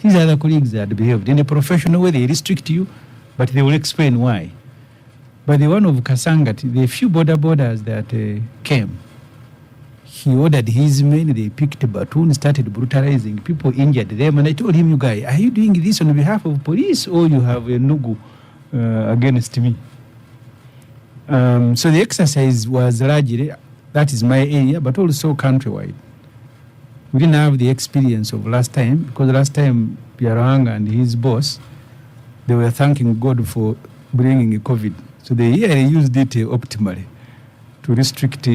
These are the colleagues that behaved in a professional way. They restrict you, but they will explain why. But the one of Kasangati, the few borders that came, he ordered his men, they picked a baton, started brutalizing people, injured them. And I told him, you guy, are you doing this on behalf of police or you have a nugu against me? So the exercise was largely, that is my area, but also countrywide. We didn't have the experience of last time, because last time Pierang and his boss, they were thanking God for bringing COVID. So they used it optimally to restrict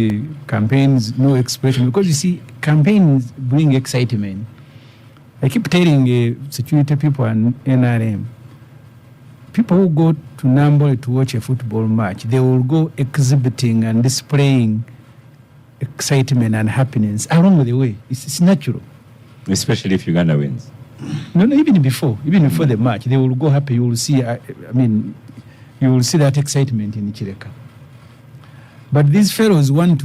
campaigns, no expression. Because you see, campaigns bring excitement. I keep telling security people and NRM, people who go to Nambole to watch a football match, they will go exhibiting and displaying excitement and happiness along the way. It's natural. Especially if Uganda wins. No, even before the match, they will go happy. You will see, you will see that excitement in Chireka. But these fellows want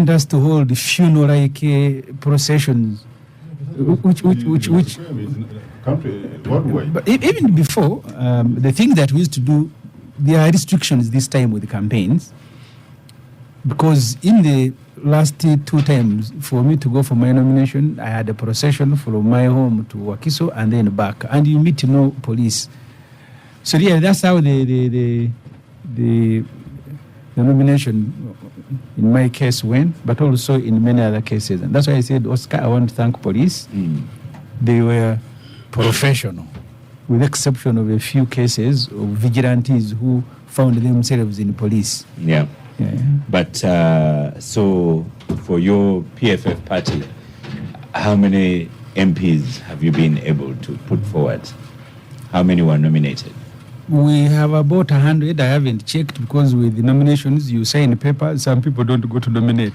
us to hold funeral-like processions, which but even before, the thing that we used to do, there are restrictions this time with the campaigns, because in the last 2 times, for me to go for my nomination, I had a procession from my home to Wakiso and then back, and you meet no police. So yeah, that's how the nomination in my case went, but also in many other cases. And that's why I said, Oscar, I want to thank police. They were professional, with the exception of a few cases of vigilantes who found themselves in police. Yeah. But so for your PFF party, how many MPs have you been able to put forward? How many were nominated? We have about 100. I haven't checked, because with the nominations, you sign papers. Some people don't go to nominate.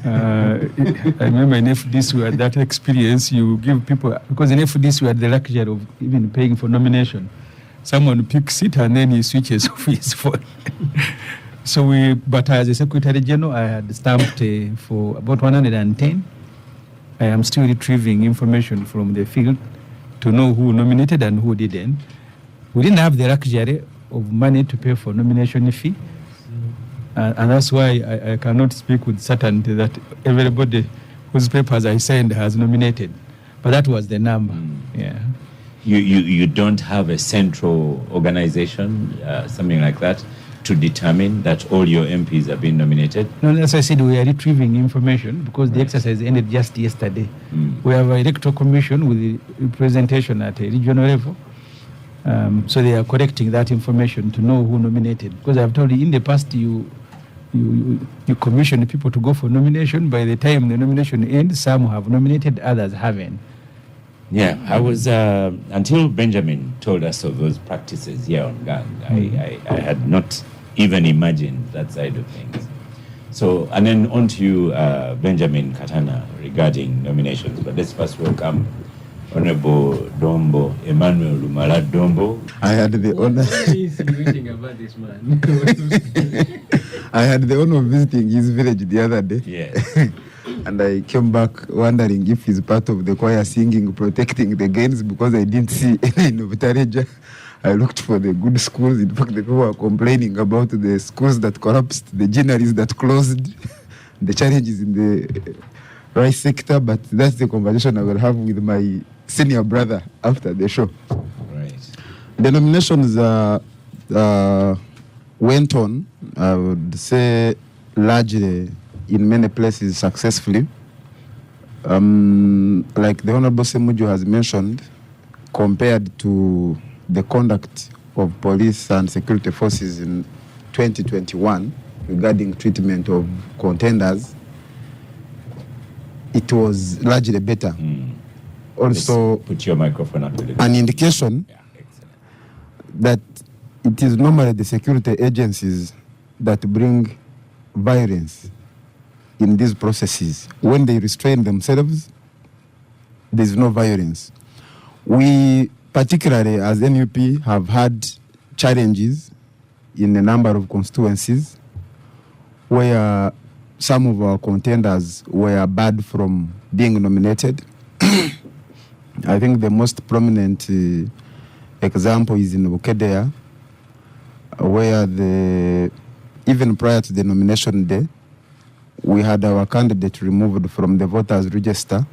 I remember in FDC we had that experience. You give people, because in FDC we had the luxury of even paying for nomination. Someone picks it and then he switches off his phone. But as a Secretary General, I had stamped for about 110. I am still retrieving information from the field to know who nominated and who didn't. We didn't have the luxury of money to pay for nomination fee. And that's why I cannot speak with certainty that everybody whose papers I signed has nominated. But that was the number. Yeah. You don't have a central organization, something like that, to determine that all your MPs have been nominated? No, as I said, we are retrieving information because the exercise ended just yesterday. We have an electoral commission with the representation at a regional level. So they are collecting that information to know who nominated. Because I've told you, in the past, you commission people to go for nomination. By the time the nomination ends, some have nominated, others haven't. Yeah, I was, until Benjamin told us of those practices here on Gang, I had not even imagined that side of things. So, and then on to you, Benjamin Katana, regarding nominations. But let's first welcome Honorable Dombo, Emmanuel Lumala Dombo. I had the honor. About this man. I had the honor of visiting his village the other day. Yes. And I came back wondering if he's part of the choir singing, protecting the gains, because I didn't see any in Vitareja. I looked for the good schools. In fact, the people were complaining about the schools that collapsed, the ginaries that closed, the challenges in the rice sector. But that's the conversation I will have with my senior brother after the show. Right. The nominations went on, I would say, largely in many places successfully. Like the Honorable Semujju has mentioned, compared to the conduct of police and security forces in 2021 regarding treatment of contenders, it was largely better. Also, let's put your microphone up a little bit. An indication that it is normally the security agencies that bring violence in these processes. When they restrain themselves, there's no violence. We, particularly as NUP, have had challenges in a number of constituencies where some of our contenders were barred from being nominated I think the most prominent example is in Bukedea, where even prior to the nomination day, we had our candidate removed from the voters' register,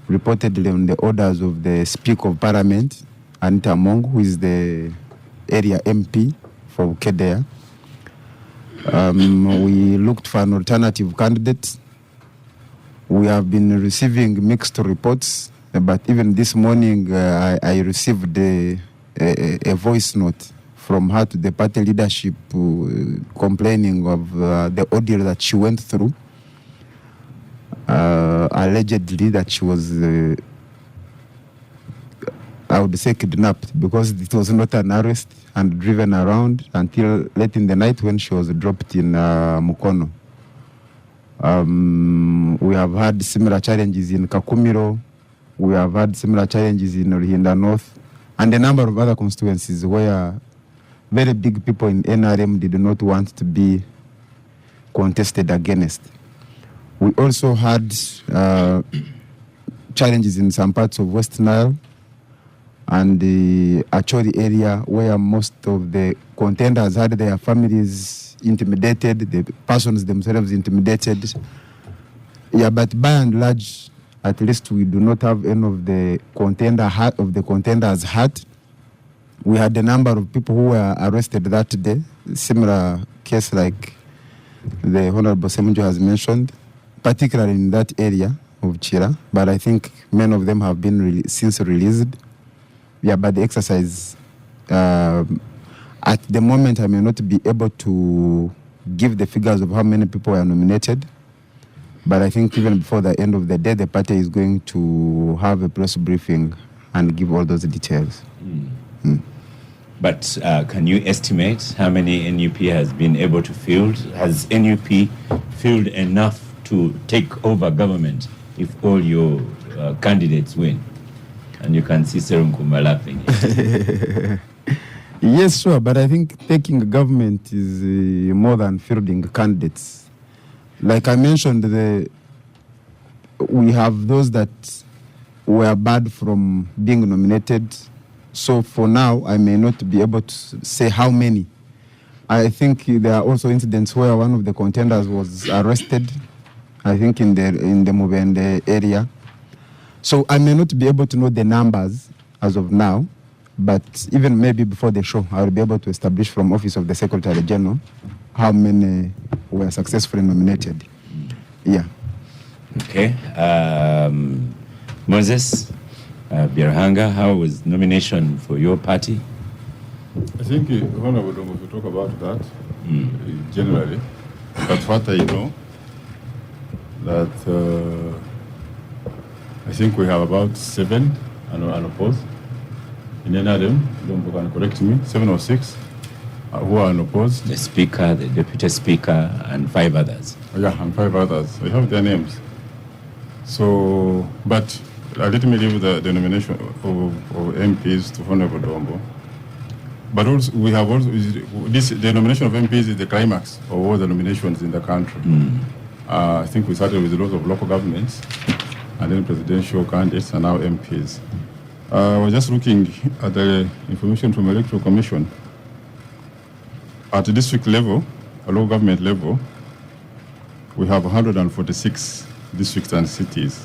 reportedly on the orders of the Speaker of Parliament, Anita Among, who is the area MP for Bukedea. We looked for an alternative candidate. We have been receiving mixed reports, but even this morning I received a voice note from her to the party leadership complaining of the ordeal that she went through, allegedly that she was, I would say, kidnapped, because it was not an arrest, and driven around until late in the night when she was dropped in Mukono. We have had similar challenges in Kakumiro. We have had similar challenges in Ruhinda North, and a number of other constituencies where very big people in NRM did not want to be contested against. We also had challenges in some parts of West Nile and the Acholi area, where most of the contenders had their families intimidated, the persons themselves intimidated. Yeah, but by and large, at least we do not have any of the contenders hurt. We had a number of people who were arrested that day, similar case like the Honorable Semujju has mentioned, particularly in that area of Chira, but I think many of them have been since released. Yeah, but the exercise, at the moment, I may not be able to give the figures of how many people were nominated, but I think even before the end of the day, the party is going to have a press briefing and give all those details. But can you estimate how many NUP has been able to field? Has NUP filled enough to take over government if all your candidates win? And you can see Serunkumba laughing. Yes, sure, but I think taking government is more than fielding candidates. Like I mentioned, we have those that were barred from being nominated. So for now, I may not be able to say how many. I think there are also incidents where one of the contenders was arrested, I think in the Mubende area. So I may not be able to know the numbers as of now, but even maybe before the show, I will be able to establish from Office of the Secretary General how many were successfully nominated. Yeah. Okay. Moses Birhanga, how was nomination for your party? I think Honorable Dongo will talk about that generally. But what I know, that I think we have about 7 unopposed. In NRM, Dongo can correct me, 7 or 6 who are unopposed. The Speaker, the Deputy Speaker, and 5 others. Yeah, and 5 others. I have their names. So, but let me leave the nomination of MPs to Honorable Dombo. But also, we have also the nomination of MPs is the climax of all the nominations in the country. I think we started with a lot of local governments, and then presidential candidates, and now MPs. I was just looking at the information from the Electoral Commission. At the district level, a local government level, we have 146 districts and cities.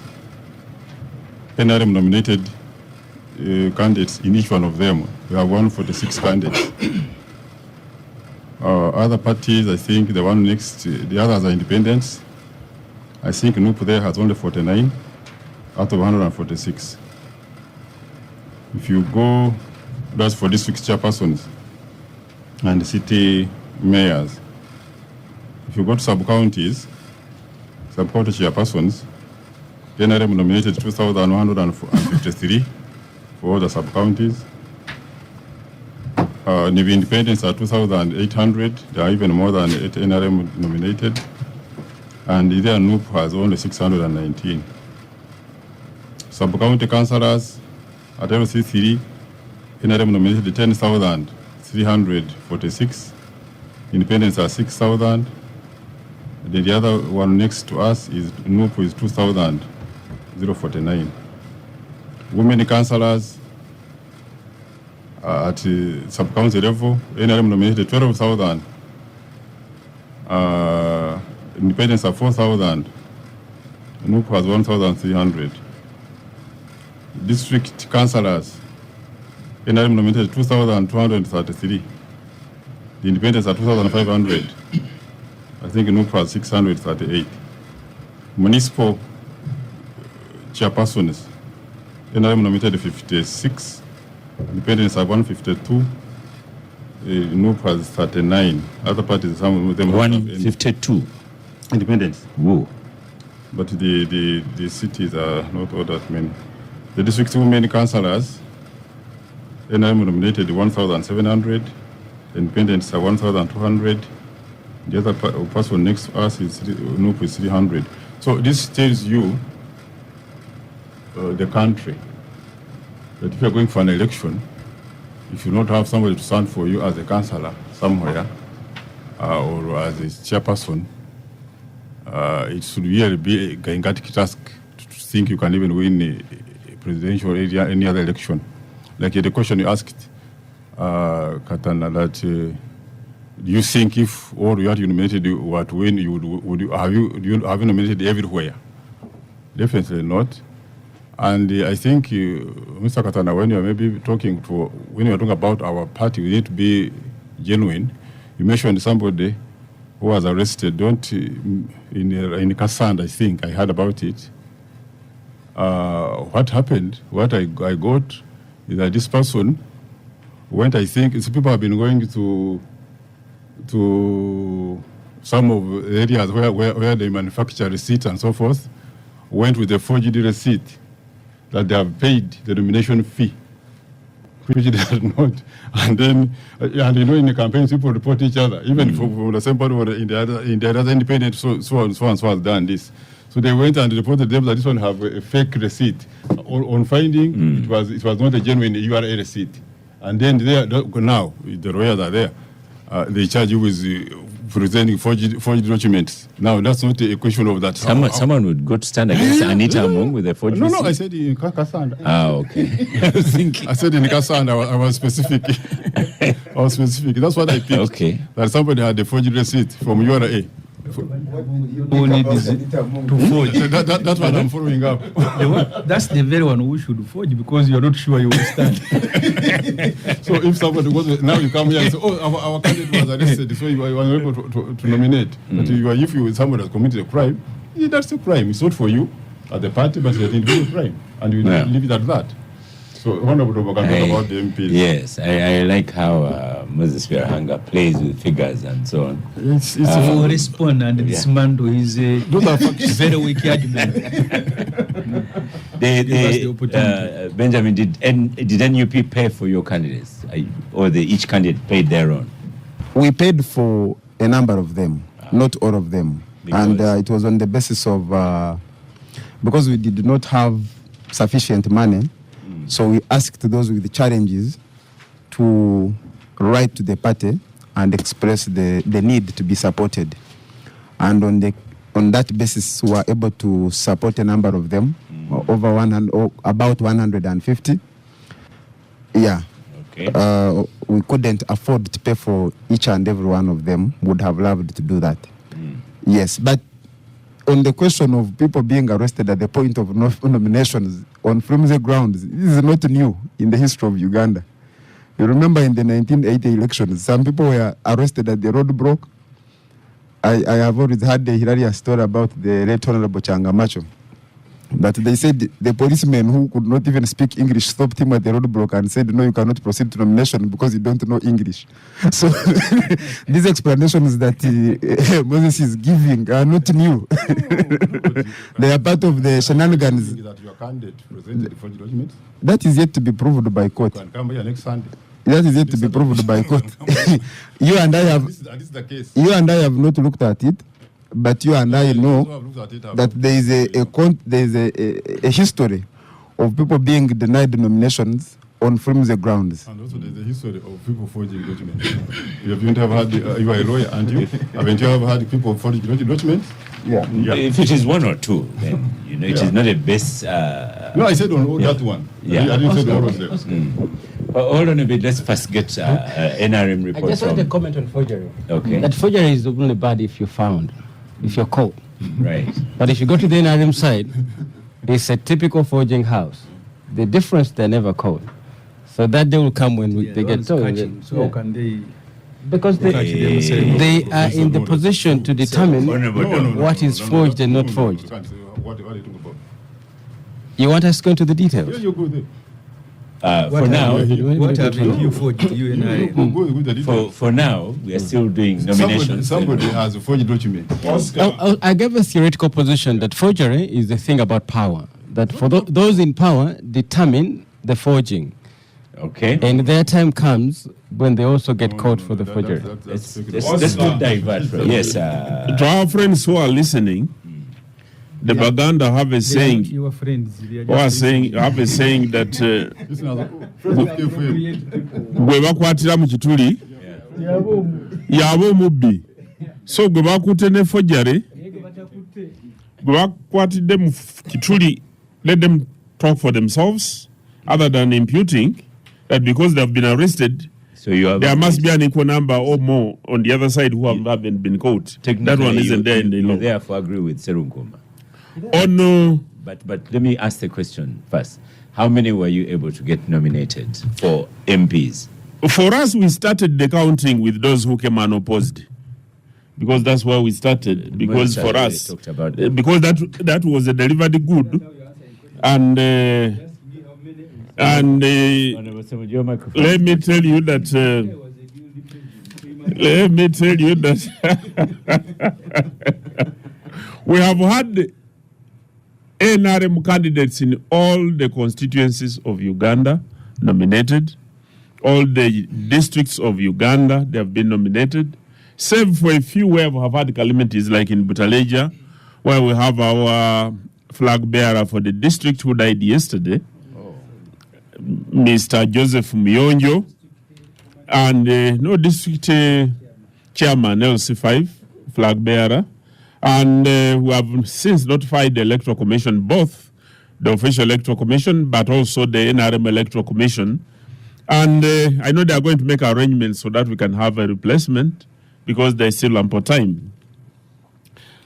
NRM nominated candidates in each one of them. We have 146 candidates. Other parties, I think the one next, the others are independents. I think NUP there has only 49 out of 146. If you go, that's for district chairpersons and city mayors. If you go to sub-county chairpersons, the NRM nominated 2,153 for all the sub-counties. The independents are 2,800. There are even more than 8 NRM nominated. And the NUP has only 619. Sub-county councillors at LC3, NRM nominated 10,346. Independents are 6,000. The other one next to us is NUP is 2,049. women councillors at sub-council level, NRM nominated 12,000. Independents are 4,000. NUP has 1,300. District councillors, NRM nominated 2,233. The independents are 2,500. I think NUP has 638. Municipal chairpersons, NRM nominated 56. Independents are 152. NUP has 39. Other parties, some of them 152 independents. Whoa. But the cities are not all that many. The district women councillors, NRM nominated 1,700. Independents are 1,200. The other person next to us is NUP is 300. So this tells you the country that if you're going for an election, if you don't have somebody to stand for you as a councillor somewhere or as a chairperson, it should really be a gigantic task to think you can even win a presidential area, any other election. Like the question you asked, Katana, that do you think if all you had nominated were to win, have you nominated everywhere? Definitely not. And I think, Mr. Katana, when you're talking about our party, we need to be genuine. You mentioned somebody who was arrested, in Kasand, I think, I heard about it. What happened, what I got, is that this person went, I think, people have been going to some of the areas where they manufacture receipts and so forth, went with a forged receipt that they have paid the nomination fee, which they had not. And then, in the campaigns, people report each other, even from the same party or in the other independent, so has done this. So they went and reported them that this one have a fake receipt. On finding, it was not a genuine URA receipt. And then now, the lawyers are there. They charge you with presenting forged documents. Now, that's not a question of that. Someone would go to stand against Anita Among with a forged receipt? No, I said in Kasanda. Okay. I said in Kasanda, I was specific. That's what I think. Okay. That somebody had a forged receipt from URA. Who need is to forge. That's what I'm following up. That's the very one who should forge because you're not sure you will stand. So if somebody goes, now you come here and say, our candidate was arrested, so you are unable to nominate. But if somebody has committed a crime, that's a crime. It's not for you as the party, but it's an individual crime. And you leave it at that. So, Honorable Dobo can talk about the MPs. Yes, I like how Moses Birahanga plays with figures and so on. He will respond and dismantle his very weak argument. Benjamin, did NUP pay for your candidates? Or each candidate paid their own? We paid for a number of them, not all of them. And it was on the basis of, because we did not have sufficient money, so we asked those with the challenges to write to the party and express the need to be supported. And on that basis, we were able to support a number of them, over 100, or about 150. Yeah. Okay. We couldn't afford to pay for each and every one of them. Would have loved to do that. Yes, but on the question of people being arrested at the point of nominations on flimsy grounds, this is not new in the history of Uganda. You remember in the 1980 elections, some people were arrested at the roadblock. I have always heard the hilarious story about the late Honorable Changamacho. But they said the policeman who could not even speak English stopped him at the roadblock and said, no, you cannot proceed to nomination because you don't know English. So these explanations that Moses is giving are not new. They are part of the shenanigans. That your candidate presented for the documents? That is yet to be proved by court. You can come here next Sunday. That is yet to be proved by court. You and I have not looked at it. But you and I know that there is a history of people being denied nominations on flimsy grounds. And also there's a history of people forging documents. You haven't had, you are a lawyer, and haven't you ever had people forging documents? Yeah. If it is one or two, then it is not a base. No, I said on that one. Yeah. I didn't say all of them. Hold on a bit. Let's first get NRM I report just want to from. comment on forgery. Okay. That forgery is only bad if you're found, if you're caught. Right. But if you go to the NRM side, it's a typical forging house. The difference, they're never caught. So that day will come when they get told. So how can they? Because they are in the position to determine what is forged and not forged. What are you talking about? You want us to go into the details? Yeah, you go there. For now, What have you forged, you and I? Go with the details. for now, we are still doing nominations. Somebody has a forged document. I gave a theoretical position that forgery is the thing about power. That for those in power determine the forging. Okay. And their time comes when they also get caught for the forgery. Let's not divert from. Yes. To our friends who are listening, the Baganda have a saying. Your friends. They are Who are just saying have a saying that This is friends of KFM. gwe bakwatira mu kituli yaba omubbi, so gwe bakutte ne forgery gwe bakwatidde mu kituli, let them talk for themselves, other than imputing that because they have been arrested, So you have. there must be an equal number or more on the other side who haven't been caught. That one isn't there in the law. Therefore, agree with Serunkuma. Oh no. But let me ask the question first. How many were you able to get nominated for MPs? For us, we started the counting with those who came unopposed, because that's where we started. Because for us, talked about because that was a delivered good, and let me tell you that. We have had NRM candidates in all the constituencies of Uganda nominated. All the districts of Uganda, they have been nominated. Save for a few where we have had calamities, like in Butaleja, where we have our flag bearer for the district who died yesterday, Mr. Joseph Muyonjo, and no district chairman, LC5, flag bearer. And we have since notified the Electoral Commission, both the official Electoral Commission, but also the NRM Electoral Commission. And I know they are going to make arrangements so that we can have a replacement, because there's still ample time.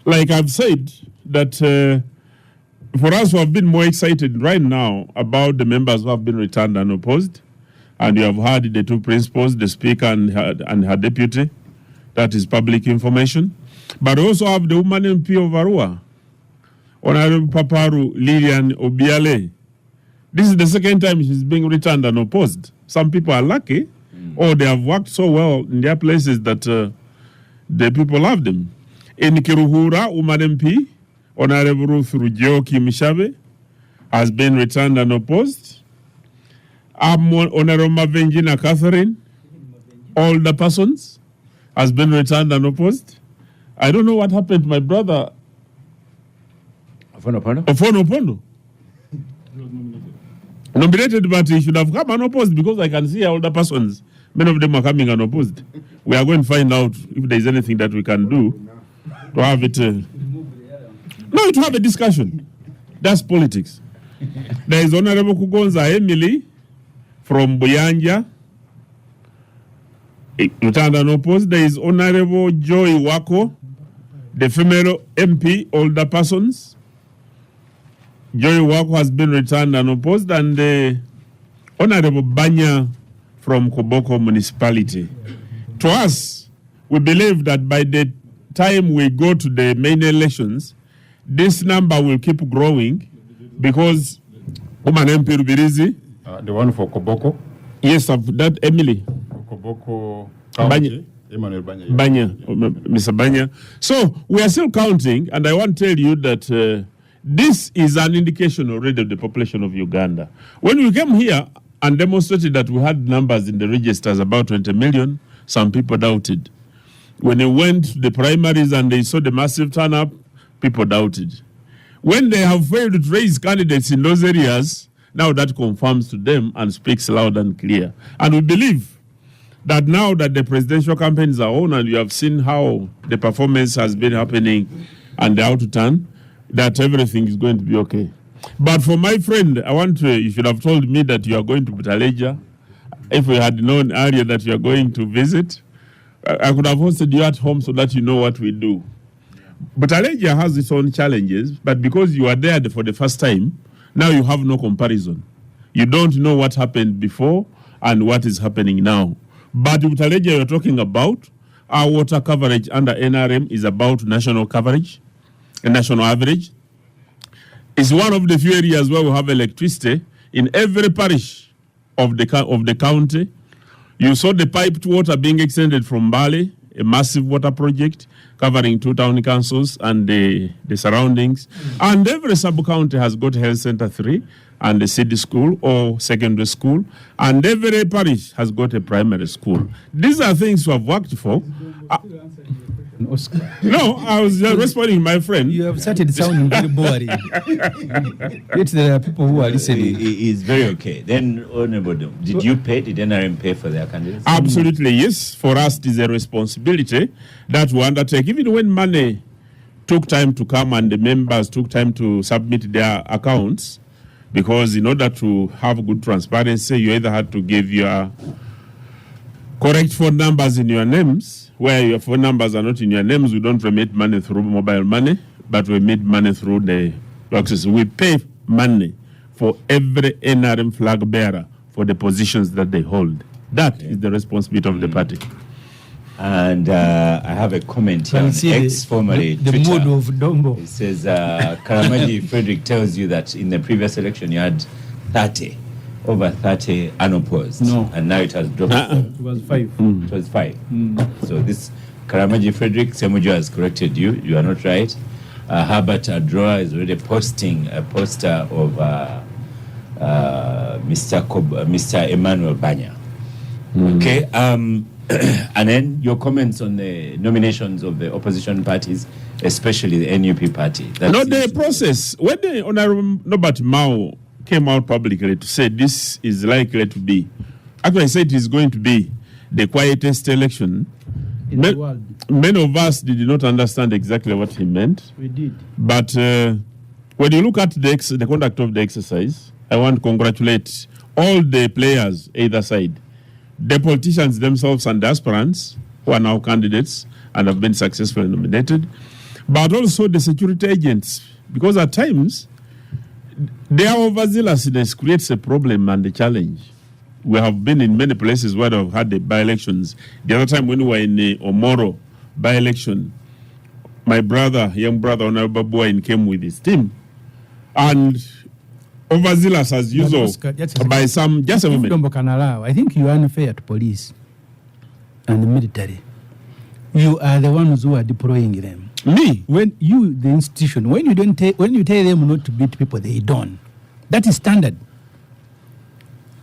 Like I've said, that for us who have been more excited right now about the members who have been returned unopposed, and you have heard the two principals, the Speaker and her deputy, that is public information. But also have the woman MP of Arua, Honorable Paparu Lilian Obiale. This is the second time she's being returned unopposed. Some people are lucky, or they have worked so well in their places that the people love them. In Kiruhura, woman MP, Honorable Ruth Rujioki Mishabe, has been returned unopposed. Honorable Mavenjina Catherine, all the persons, has been returned unopposed. I don't know what happened to my brother Ofono. Nominated, but he should have come unopposed, because I can see all the persons, many of them are coming unopposed. We are going to find out if there is anything that we can do to have it. No, to have a discussion. That's politics. There is Honorable Kugonza Emily from Buyanja, returned unopposed. There is Honorable Joy Wako, the female MP, older persons. Joy Wako has been returned unopposed, and Honorable Banya from Koboko Municipality. To us, we believe that by the time we go to the main elections, this number will keep growing, because Woman MP Rubirizi. The one for Koboko? Yes, that Emily. Koboko Banya. Emmanuel Banya. Banya, Mr. Banya. So we are still counting, and I want to tell you that this is an indication already of the population of Uganda. When we came here and demonstrated that we had numbers in the registers about 20 million, some people doubted. When they went to the primaries and they saw the massive turn-up, people doubted. When they have failed to raise candidates in those areas, now that confirms to them and speaks loud and clear. And we believe that now that the presidential campaigns are on, and you have seen how the performance has been happening and how to turn, that everything is going to be okay. But for my friend, you should have told me that you are going to Butaleja. If we had known earlier that you are going to visit, I could have hosted you at home so that you know what we do. Butaleja has its own challenges, but because you are there for the first time, now you have no comparison. You don't know what happened before and what is happening now. But Butaleja you're talking about, our water coverage under NRM is about national coverage, a national average. It's one of the few areas where we have electricity in every parish of the county. You saw the piped water being extended from Bali, a massive water project covering 2 town councils and the surroundings. And every sub-county has got health center 3 and a city school or secondary school. And every parish has got a primary school. These are things we have worked for. No, I was responding to my friend. You have started sounding very boring. Yet there are people who are listening. It's very okay. Then, Honorable, did NRM pay for their candidates? Absolutely, yes. For us, it is a responsibility that we undertake. Even when money took time to come and the members took time to submit their accounts, because in order to have good transparency, you either had to give your correct phone numbers in your names. Where your phone numbers are not in your names, we don't remit money through mobile money, but we remit money through the boxes. We pay money for every NRM flag bearer for the positions that they hold. That is the responsibility of the party. And I have a comment here on X, formerly the Twitter. mood of Dombo. It says, Karamaji Frederick tells you that in the previous election you had over 30 unopposed. No. And now it has dropped. It was 5. It was 5. So this Karamaji Frederick, Semujju has corrected you. You are not right. Herbert Adroa is already posting a poster of Mr. Emmanuel Banya. Okay. And then your comments on the nominations of the opposition parties, especially the NUP party. Not the process. When the Honorable Norbert Mao came out publicly to say this is likely to be, actually I said it is going to be the quietest election In the world. Many of us did not understand exactly what he meant. We did. But when you look at the conduct of the exercise, I want to congratulate all the players either side, the politicians themselves and the aspirants who are now candidates and have been successfully nominated, but also the security agents, because at times their overzealousness creates a problem and a challenge. We have been in many places where they've had the by-elections. The other time when we were in the Omoro by-election, my young brother, Honorable Boyne, came with his team. And overzealous as usual, by some, just a moment. Can allow. I think you are unfair to police and the military. You are the ones who are deploying them. Me? When you, the institution, when you tell them not to beat people, they don't. That is standard.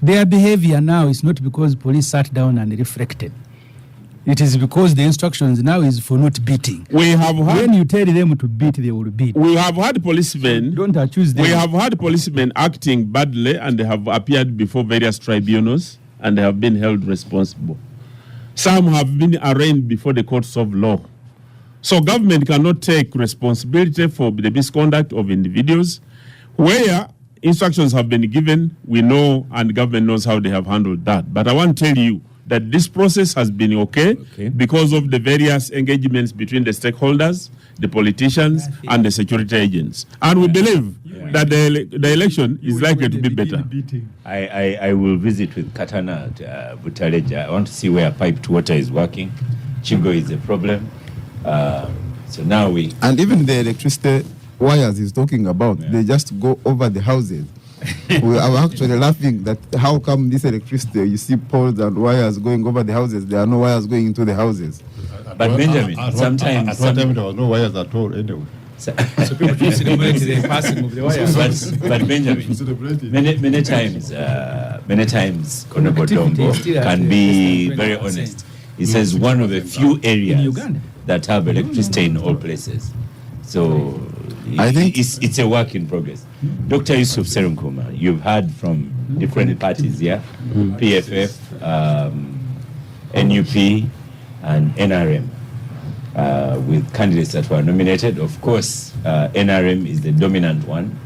Their behavior now is not because police sat down and reflected. It is because the instructions now is for not beating. When you tell them to beat, they will beat. We have had policemen. So don't accuse them. We have had policemen acting badly, and they have appeared before various tribunals, and they have been held responsible. Some have been arraigned before the courts of law. So government cannot take responsibility for the misconduct of individuals. Where instructions have been given, we know, and government knows how they have handled that. But I want to tell you that this process has been okay because of the various engagements between the stakeholders, the politicians, and the security agents. And we believe that the election is likely to be better. I will visit with Katana at Butaleja. I want to see where piped water is working. Chingo is a problem. So now and even the electricity wires he's talking about, they just go over the houses. We are actually laughing that how come this electricity, you see poles and wires going over the houses, there are no wires going into the houses. But Benjamin, sometimes... At one time there was no wires at all anyway. So people should celebrate the passing of the wires. But Benjamin, many times Honorable Dombo can be very honest. He says one of the few areas that have electricity in all places. So I think it's a work in progress. Dr. Yusuf Serunkuma, you've heard from different parties here, PFF, NUP, and NRM. with candidates that were nominated. Of course, NRM is the dominant one.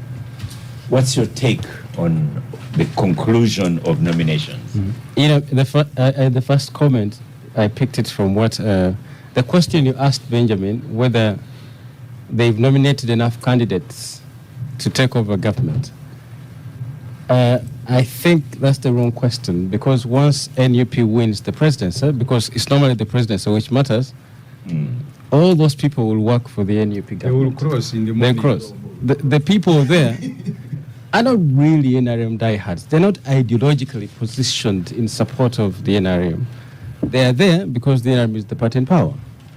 What's your take on the conclusion of nominations? Mm-hmm. You know, the first comment, I picked it from what the question you asked, Benjamin, whether they've nominated enough candidates to take over government. I think that's the wrong question, because once NUP wins the presidency, because it's normally the presidency which matters, all those people will work for the NUP government. They will cross in the morning. They cross. The people there are not really NRM diehards. They're not ideologically positioned in support of the NRM. They are there because the NRM is the party in power.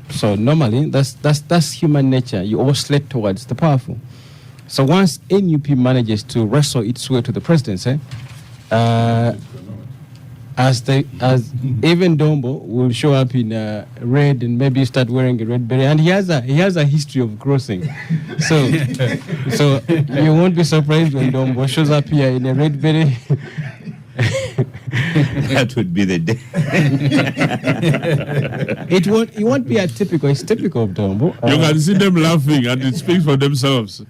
So normally, that's human nature. You oscillate towards the powerful. So once NUP manages to wrestle its way to the presidency, as even Dombo will show up in red and maybe start wearing a red beret, and he has a history of crossing. So you won't be surprised when Dombo shows up here in a red beret. That would be the day. It won't be a typical. It's typical of Dombo. You can see them laughing, and it speaks for themselves.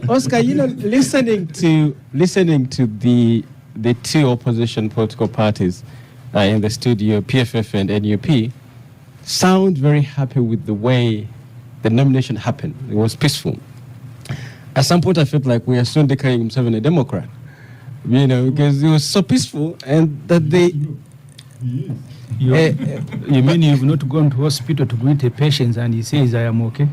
Oscar, you know, listening to the two opposition political parties in the studio, PFF and NUP, sound very happy with the way the nomination happened. It was peaceful. At some point, I felt like we are soon declaring M7 a Democrat, you know, because it was so peaceful, and that they. You mean you've not gone to hospital to greet a patient and he says, I am okay?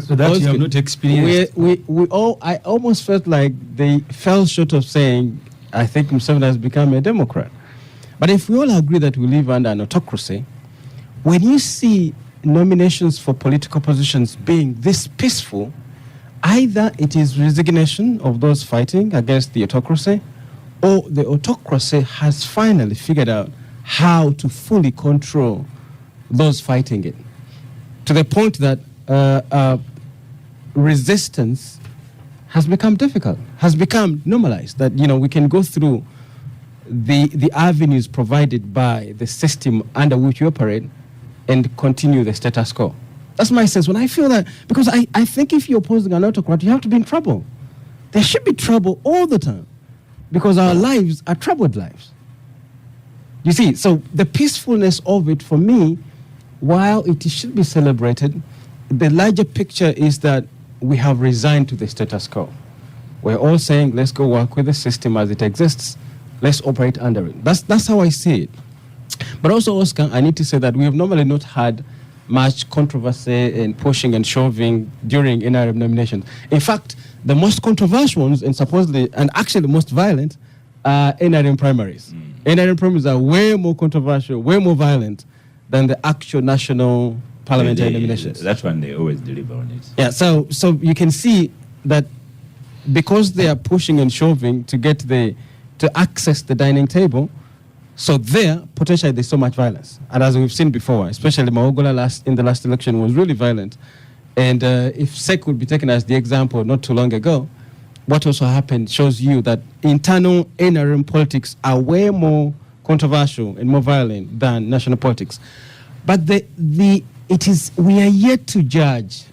So that you have not experienced. I almost felt like they fell short of saying, I think M7 has become a Democrat. But if we all agree that we live under an autocracy, when you see nominations for political positions being this peaceful, either it is resignation of those fighting against the autocracy, or the autocracy has finally figured out how to fully control those fighting it, to the point that resistance has become difficult, has become normalized, that, you know, we can go through the avenues provided by the system under which we operate and continue the status quo. That's my sense. When I feel that, because I think if you're opposing an autocrat, you have to be in trouble. There should be trouble all the time, because our lives are troubled lives. You see, so the peacefulness of it, for me, while it should be celebrated, the larger picture is that we have resigned to the status quo. We're all saying, let's go work with the system as it exists. Let's operate under it. That's how I see it. But also, Oscar, I need to say that we have normally not had much controversy and pushing and shoving during NRM nominations. In fact, the most controversial ones and supposedly, and actually the most violent, are NRM primaries. NRM primaries are way more controversial, way more violent than the actual national parliamentary nominations. That's when they always deliver on it. Yeah, so you can see that because they are pushing and shoving to access the dining table, so there, potentially, there's so much violence. And as we've seen before, especially Maogola in the last election was really violent. And if SEC would be taken as the example not too long ago, what also happened shows you that internal NRM politics are way more controversial and more violent than national politics. But we are yet to judge,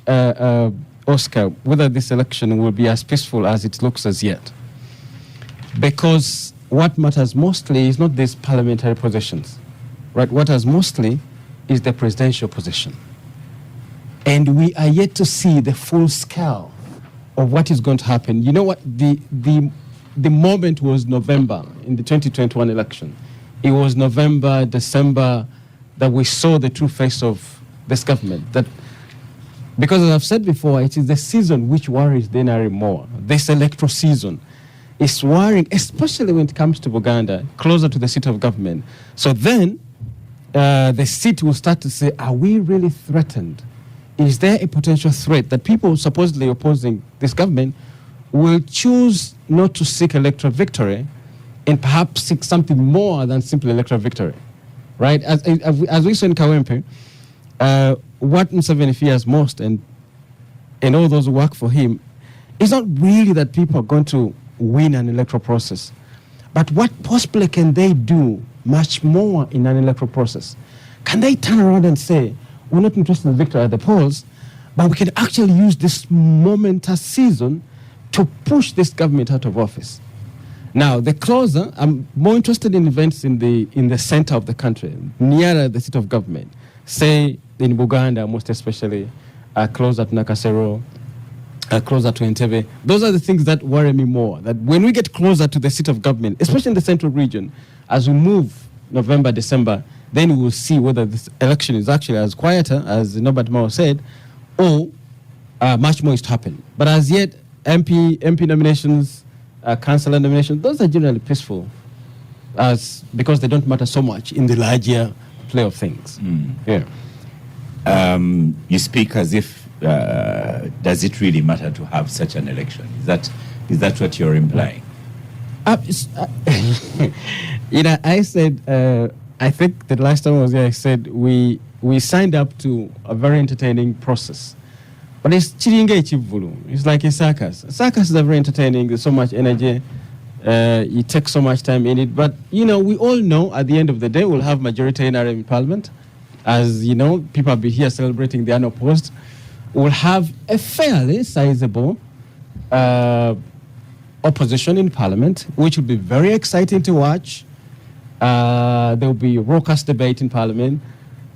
Oscar, whether this election will be as peaceful as it looks as yet. Because what matters mostly is not these parliamentary positions, right? What matters mostly is the presidential position. And we are yet to see the full scale of what is going to happen. You know what? The moment was November in the 2021 election. It was November, December that we saw the true face of this government. That, because as I've said before, it is the season which worries the NRM more. This electoral season is worrying, especially when it comes to Buganda, closer to the seat of government. So then the seat will start to say, are we really threatened? Is there a potential threat that people supposedly opposing this government will choose not to seek electoral victory and perhaps seek something more than simply electoral victory, right? As we saw in Kawempe, what M7 fears most, and all those who work for him, is not really that people are going to win an electoral process, but what possibly can they do much more in an electoral process? can they turn around and say, we're not interested in victory at the polls, but we can actually use this momentous season to push this government out of office? Now, the closer, I'm more interested in events in the center of the country, nearer the seat of government. Say in Buganda, most especially, closer to Nakasero, closer to Entebbe. Those are the things that worry me more. That when we get closer to the seat of government, especially in the central region, as we move November, December, then we will see whether this election is actually as quieter as Norbert Mao said, or much more is to happen. But as yet, MP nominations, councillor nominations, those are generally peaceful, because they don't matter so much in the larger play of things. Yeah. You speak as if does it really matter to have such an election? Is that what you're implying? I said. I think the last time I was here, I said we signed up to a very entertaining process. But it's like a circus. Circus is very entertaining. There's so much energy. You take so much time in it. But, we all know at the end of the day, we'll have majority in Parliament. As, people will be here celebrating the unopposed. We'll have a fairly sizable opposition in Parliament, which will be very exciting to watch. There will be a raucous debate in Parliament.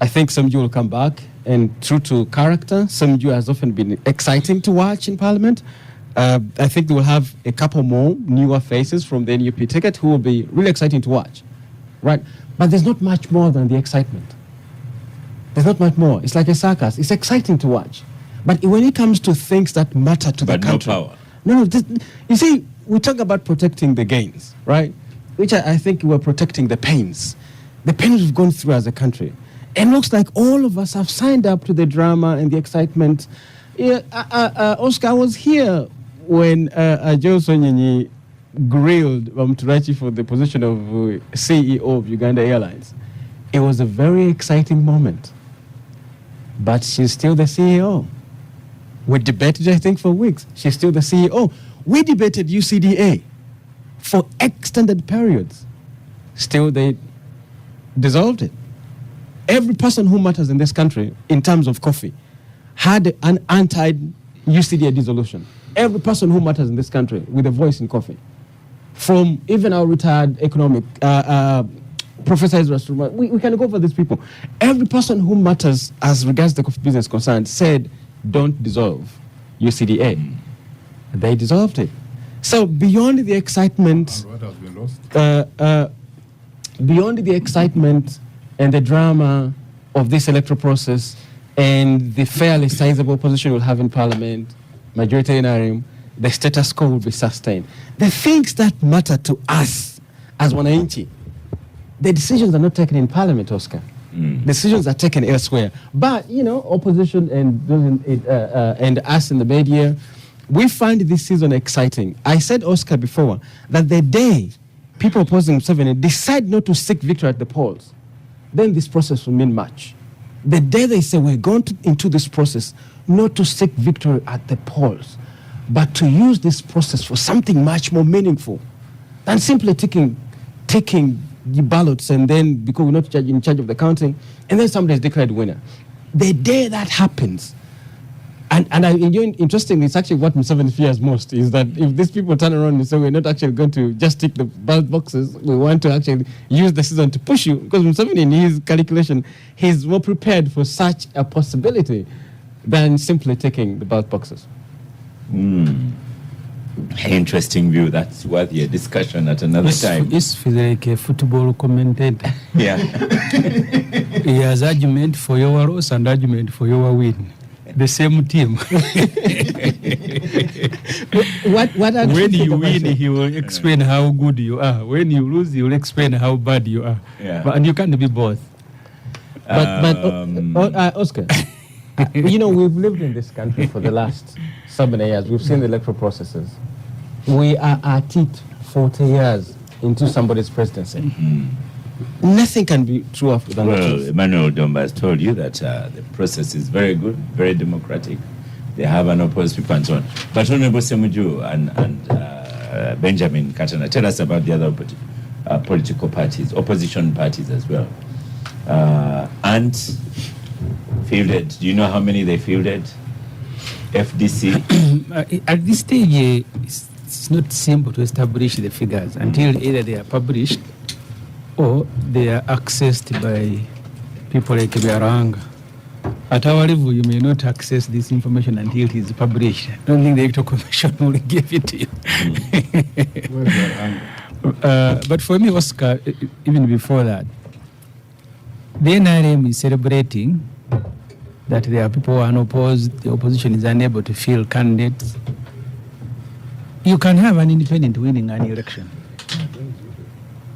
I think Semujju will come back, and true to character, Semujju has often been exciting to watch in Parliament. I think they will have a couple more newer faces from the NUP ticket who will be really exciting to watch, right? But there's not much more than the excitement. There's not much more. It's like a circus. It's exciting to watch. But when it comes to things that matter to the country... no power. No, you see, we talk about protecting the gains, right? Which I think we're protecting the pains we've gone through as a country. It looks like all of us have signed up to the drama and the excitement. Oscar, I was here when Joe Sonyenyi grilled Mturachi for the position of CEO of Uganda Airlines. It was a very exciting moment. But she's still the CEO. We debated, I think, for weeks. She's still the CEO. We debated UCDA for extended periods. Still, they dissolved it. Every person who matters in this country, in terms of coffee, had an anti-UCDA dissolution. Every person who matters in this country with a voice in coffee. From even our retired economic Professor Ezra, we can go over these people. Every person who matters as regards the coffee business concerned said, don't dissolve UCDA. They dissolved it. So beyond the excitement, And what has been lost? Beyond the excitement and the drama of this electoral process and the fairly sizable opposition we'll have in Parliament, majoritarian, the status quo will be sustained. The things that matter to us as wananchi, the decisions are not taken in Parliament, Oscar. Decisions are taken elsewhere. But, opposition and us in the media, we find this season exciting. I said, Oscar, before, that the day people opposing Museveni decide not to seek victory at the polls, then this process will mean much. The day they say we're going into this process not to seek victory at the polls, but to use this process for something much more meaningful than simply taking the ballots and then, because we're not in charge of the counting, and then somebody is declared winner. The day that happens, and I enjoy, interestingly, it's actually what Museveni fears most, is that if these people turn around and say we're not actually going to just tick the ballot boxes, we want to actually use the season to push you, because Museveni, in his calculation, he's more prepared for such a possibility than simply taking the ballot boxes. Interesting view. That's worthy a discussion at another time. This feels like a football commentator. Yeah. He has argument for your loss and argument for your win. The same team. When you win, he will explain how good you are. When you lose, he will explain how bad you are. Yeah. And you can't be both. Oscar, we've lived in this country for the last 7 years. We've seen the electoral processes. We are at it 40 years into somebody's presidency. Nothing can be true after that. Well, Emmanuel Domba has told you that the process is very good, very democratic. They have an opposed people and so on. But Honorable Semujju and Benjamin Katana, tell us about the other political parties, opposition parties as well. Ant fielded. Do you know how many they fielded? FDC. At this stage, it's not simple to establish the figures until either they are published or they are accessed by people like Biaranga. At our level, you may not access this information until it is published. I don't think the Electoral Commission will give it to you. But for me, Oscar, even before that, the NRM is celebrating that there are people who are unopposed, the opposition is unable to field candidates. You can have an independent winning an election.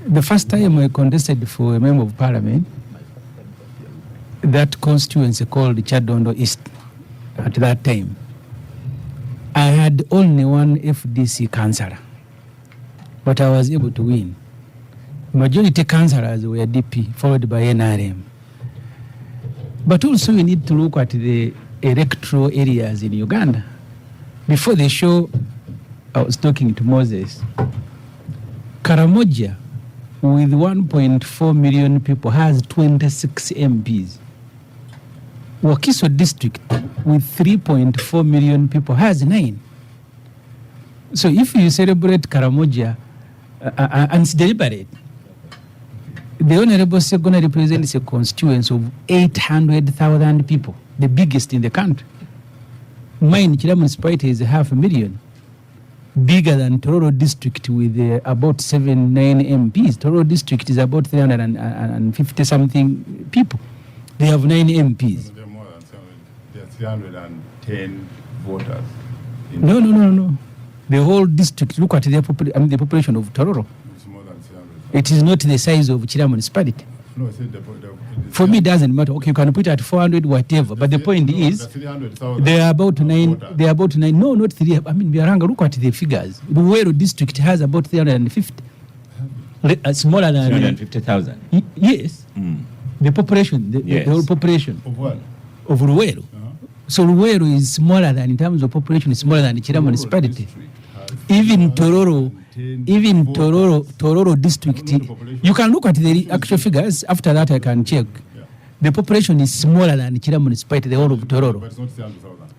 The first time I contested for a member of parliament, that constituency called Chadondo East, at that time, I had only one FDC councillor, but I was able to win. Majority councillors were DP, followed by NRM. But also we need to look at the electoral areas in Uganda. Before the show, I was talking to Moses. Karamoja, with 1.4 million people, has 26 MPs. Wakiso district, with 3.4 million people, has 9. So if you celebrate Karamoja, and it's deliberate, the Honorable Segona represents a constituency of 800,000 people, the biggest in the country. Mine, Kira municipality, is 500,000. Bigger than Tororo district with about 9 MPs. Tororo district is about 350 something people. They have 9 MPs. They're more than 7. There are 310 voters. No. The whole district, look at the population of Tororo. It's more than 300. It is not the size of Chira municipality. No, I said For me, it doesn't matter. Okay, you can put it at 400, whatever. But the point is, they are about 9. They are about 9. No, not 3. I mean, Biaranga, look at the figures. Ruwero district has about 350. Smaller than 350,000. Yes. The population, the whole population Of what? of Ruwero. So Ruwero is smaller than, in terms of population, is smaller than Chira municipality. Even Tororo district, you can look at the actual figures. After that, I can check. The population is smaller than Chira municipality, the whole of Tororo. But it's not 300,000.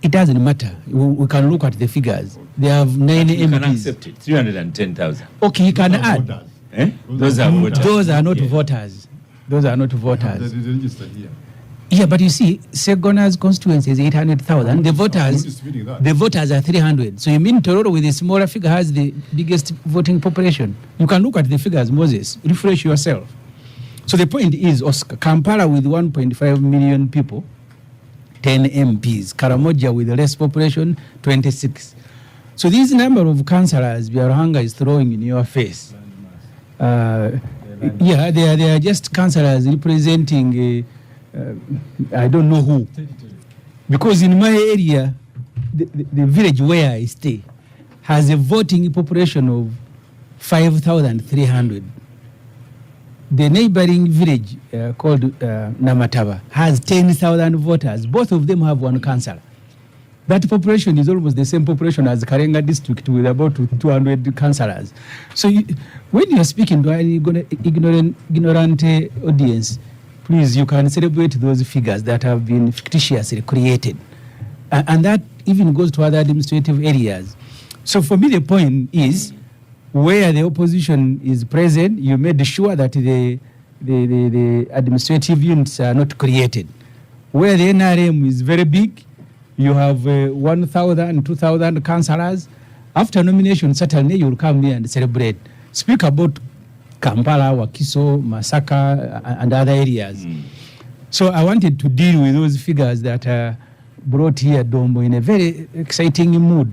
It doesn't matter. We can look at the figures. They have 9 You can MPs. accept it. 310,000. Okay, you can add. Voters. Eh? Those are voters. Those are not Yeah. voters. Those are not That voters. is registered here. Yeah, but you see, Segona's constituency is 800,000. The I'm not voters, disputing that. the voters are 300. So you mean Tororo with a smaller figure has the biggest voting population? You can look at the figures, Moses. Refresh yourself. So the point is, Oscar, Kampala with 1.5 million people, 10 MPs. Karamoja with less population, 26. So this number of councillors Biaranga is throwing in your face. Yeah, they are just councillors representing I don't know who. Because in my area, the village where I stay has a voting population of 5,300. The neighboring village called Namataba has 10,000 voters. Both of them have one councillor. That population is almost the same population as Karenga district with about 200 councillors. So when you are speaking to an ignorant audience, please, you can celebrate those figures that have been fictitiously created. And that even goes to other administrative areas. So for me, the point is, where the opposition is present, you made sure that the administrative units are not created. Where the NRM is very big, you have 1,000, 2,000 councillors. After nomination, certainly you will come here and celebrate. Speak about Kampala, Wakiso, Masaka, and other areas. So I wanted to deal with those figures that are brought here, Dombo, in a very exciting mood.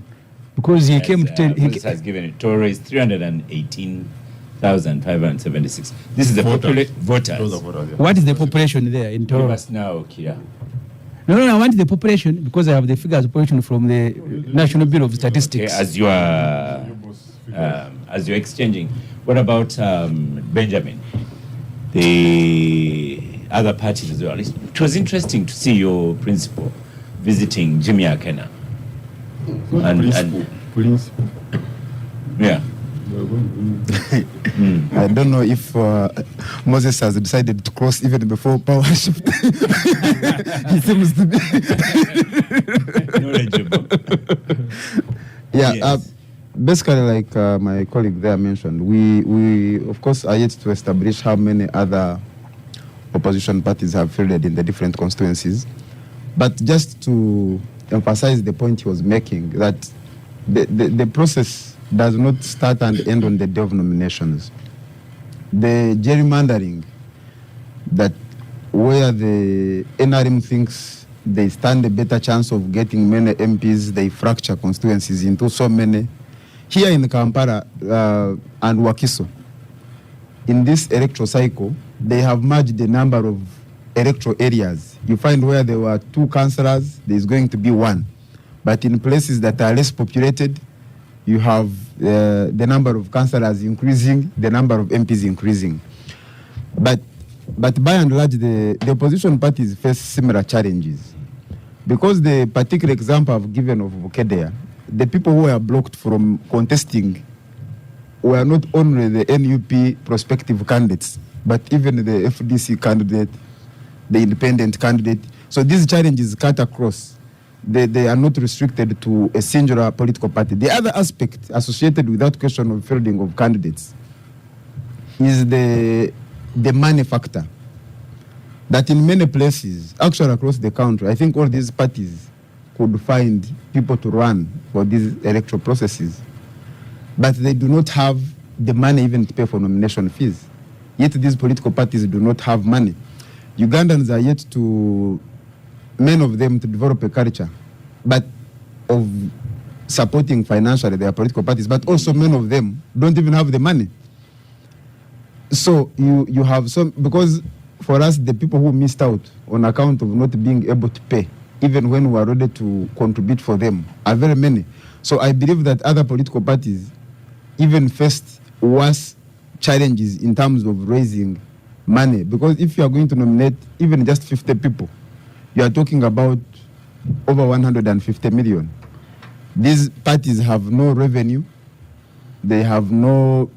Because he came to tell... Moses has given it. Tororo is 318,576. This is the Voters. voters. Those are voters, yeah. What is the population there in Give Tororo? us now, Kira. No, I want the population because I have the figures of population from the National Bureau of Okay, Statistics. as you are as you're exchanging, what about Benjamin? The other parties as well. It was interesting to see your principal visiting Jimmy Akena. Principle. Yeah. I don't know if Moses has decided to cross even before power shift. He seems to be knowledgeable. Yeah, Yes. basically, like my colleague there mentioned, we of course are yet to establish how many other opposition parties have fielded in the different constituencies. But just to emphasize the point he was making, that the process does not start and end on the day of nominations. The gerrymandering, that where the NRM thinks they stand a better chance of getting many MPs, they fracture constituencies into so many. Here in Kampala and Wakiso, in this electoral cycle, they have merged the number of electoral areas. You find where there were 2 councillors, there is going to be 1. But in places that are less populated, you have the number of councillors increasing, the number of MPs increasing. But by and large, the opposition parties face similar challenges. Because the particular example I've given of Bukedea, the people who were blocked from contesting were not only the NUP prospective candidates, but even the FDC candidate, the independent candidate. So these challenges cut across. They are not restricted to a singular political party. The other aspect associated with that question of fielding of candidates is the money factor. That in many places, actually across the country, I think all these parties could find people to run for these electoral processes, but they do not have the money even to pay for nomination fees. Yet these political parties do not have money. Ugandans are yet to, many of them, to develop a culture, but of supporting financially their political parties, but also many of them don't even have the money. So you have some, because for us, the people who missed out on account of not being able to pay, even when we are ready to contribute for them, are very many. So I believe that other political parties even faced worse challenges in terms of raising money. Because if you are going to nominate even just 50 people, you are talking about over 150 million. These parties have no revenue. They have no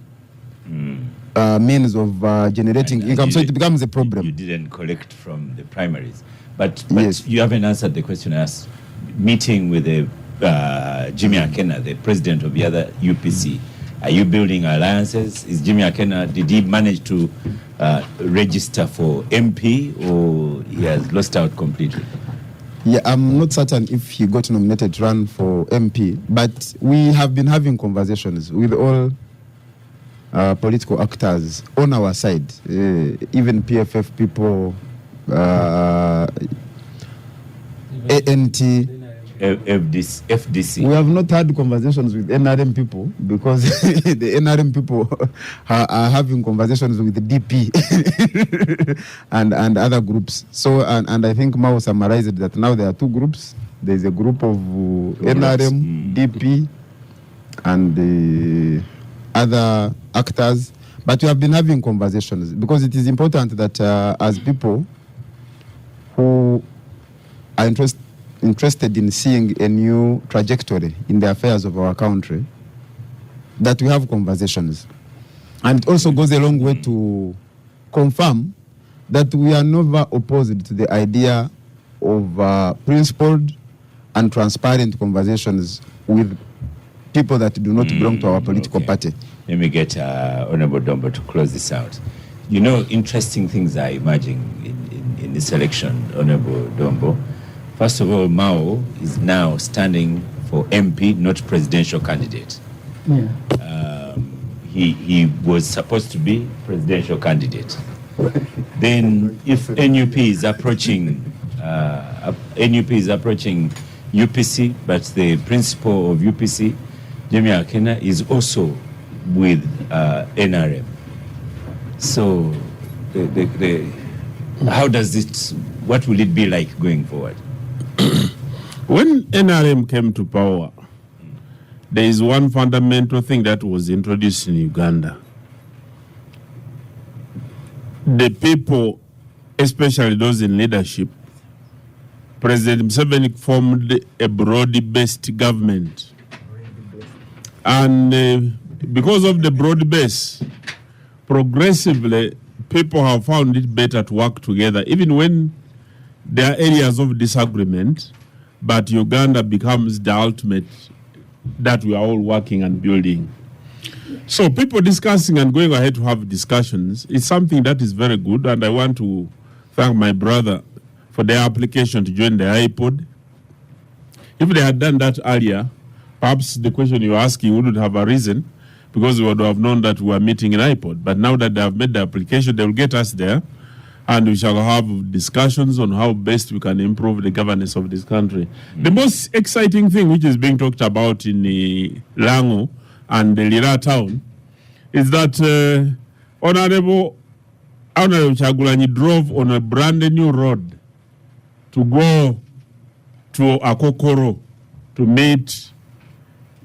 means of generating income. So it becomes a problem. You didn't collect from the primaries. But Yes. you haven't answered the question I asked. Meeting with the Jimmy Akena, the president of the other UPC, are you building alliances? Is Jimmy Akena, did he manage to register for MP, or he has lost out completely? Yeah, I'm not certain if he got nominated to run for MP, but we have been having conversations with all political actors on our side, even PFF people, ANT. FDC. We have not had conversations with NRM people because the NRM people are having conversations with the DP and other groups. So, and I think Mao summarized that now there are 2 groups. There's a group of NRM, DP, and the other actors. But we have been having conversations because it is important that as people who are interested in seeing a new trajectory in the affairs of our country, that we have conversations. And it also goes a long way to confirm that we are never opposed to the idea of principled and transparent conversations with people that do not belong to our political party. Let me get Honorable Dombo to close this out. You know, interesting things are emerging in this election, Honorable Dombo. First of all, Mao is now standing for MP, not presidential candidate. Yeah. He was supposed to be presidential candidate. Then, if NUP is approaching UPC, but the principal of UPC, Jimmy Akena, is also with NRM. So, how does it? What will it be like going forward? When NRM came to power, there is one fundamental thing that was introduced in Uganda. The people, especially those in leadership, President Museveni formed a broad-based government. And because of the broad base, progressively, people have found it better to work together, even when there are areas of disagreement, but Uganda becomes the ultimate that we are all working and building. So people discussing and going ahead to have discussions is something that is very good, and I want to thank my brother for their application to join the iPod. If they had done that earlier, perhaps the question you're asking wouldn't have arisen, because we would have known that we were meeting in iPod. But now that they have made the application, they will get us there, and we shall have discussions on how best we can improve the governance of this country. The most exciting thing which is being talked about in Lango and the Lira town is that Honorable Chagulanyi drove on a brand new road to go to Akokoro to meet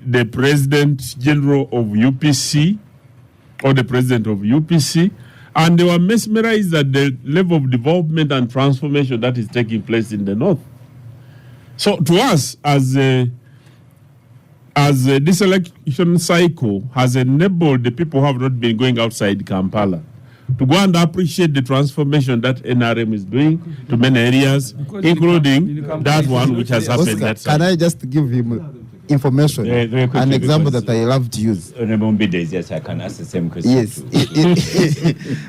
the President General of UPC, or the President of UPC, and they were mesmerized at the level of development and transformation that is taking place in the north. So to us, as this election cycle has enabled the people who have not been going outside Kampala to go and appreciate the transformation that NRM is doing to many areas, including that one which has happened. Oscar, That side. can I just give him information? Very quickly, An example because- that I love to use. Honorable Mbide, yes, I can ask the same question. Yes. too.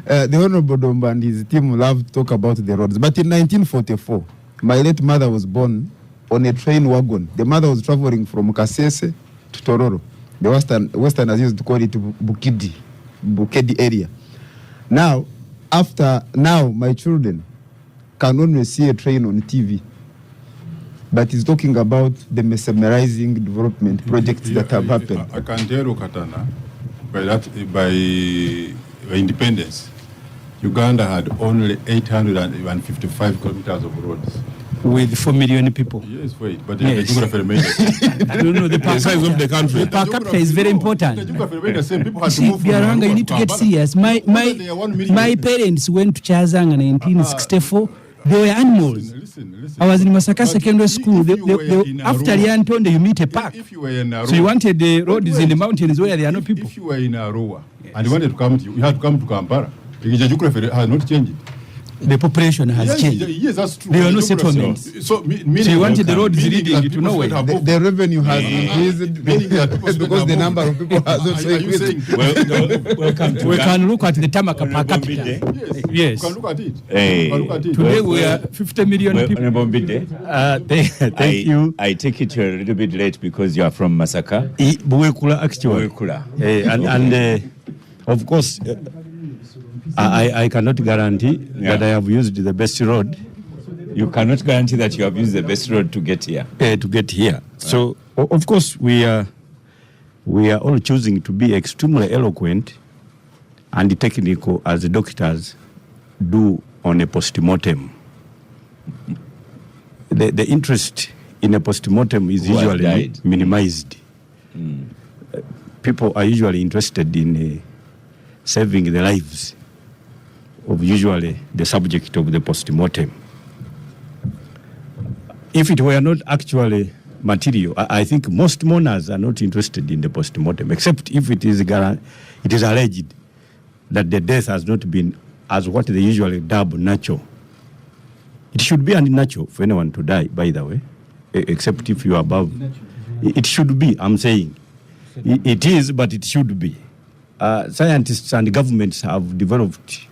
The Honorable Domba and his team love to talk about the roads. But in 1944, my late mother was born on a train wagon. The mother was traveling from Kasese to Tororo. The Westerners used to call it Bukedi area. Now, my children can only see a train on TV. But he's talking about the mesmerizing development projects that have happened. I can tell you, Katana, by independence, Uganda had only 855 kilometers of roads. With 4 million people. Yes, wait, but Yes. the geography remained the same. No, the per The size of the capita, country. the per capita is very The important. geography remained the same. People had to See, move from Biaranga, you Arua need to get Kampala. serious. They are 1 million. My parents went to Chazanga in 1964. They were animals. Listen. I was in Masaka But Secondary if School. you were in After Arua- Liantonde, you meet a park. If you were in Arua, So you wanted the roads in the mountains where there are no if- people. If you were in Arua and you wanted to come to, you had to come to Kampala. The geography has not changed. The population has Yes, changed. yes, that's true. There were no The geography- settlements. So, meaning So you wanted the roads meaning leading that to people nowhere. should have The, moved. the revenue has increased Meaning that people should because have the moved. number of people has also Are you increased. saying? Welcome to We Ghana. can look at the Tamaka per Honorable capita. Mbide. Yes. Yes. You can look at it. Hey. You can look at it. Today we are 50 million Well, people. Honorable Mbide, Thank you. I take it you're a little bit late because you are from Masaka. Buwekula, actually. Buwekula. Of course, I cannot guarantee that I have used the best road You cannot guarantee that you have used the best road to get here. to get here. So, of course, we are all choosing to be extremely eloquent and technical as the doctors do on a postmortem. The interest in a postmortem is Who has usually died. minimized. People are usually interested in saving the lives of usually the subject of the postmortem. If it were not actually material, I think most mourners are not interested in the postmortem, except if it is alleged that the death has not been as what they usually dub natural. It should be unnatural for anyone to die, by the way, except if you are above. It should be, I'm saying. It is, but it should be. Scientists and governments have developed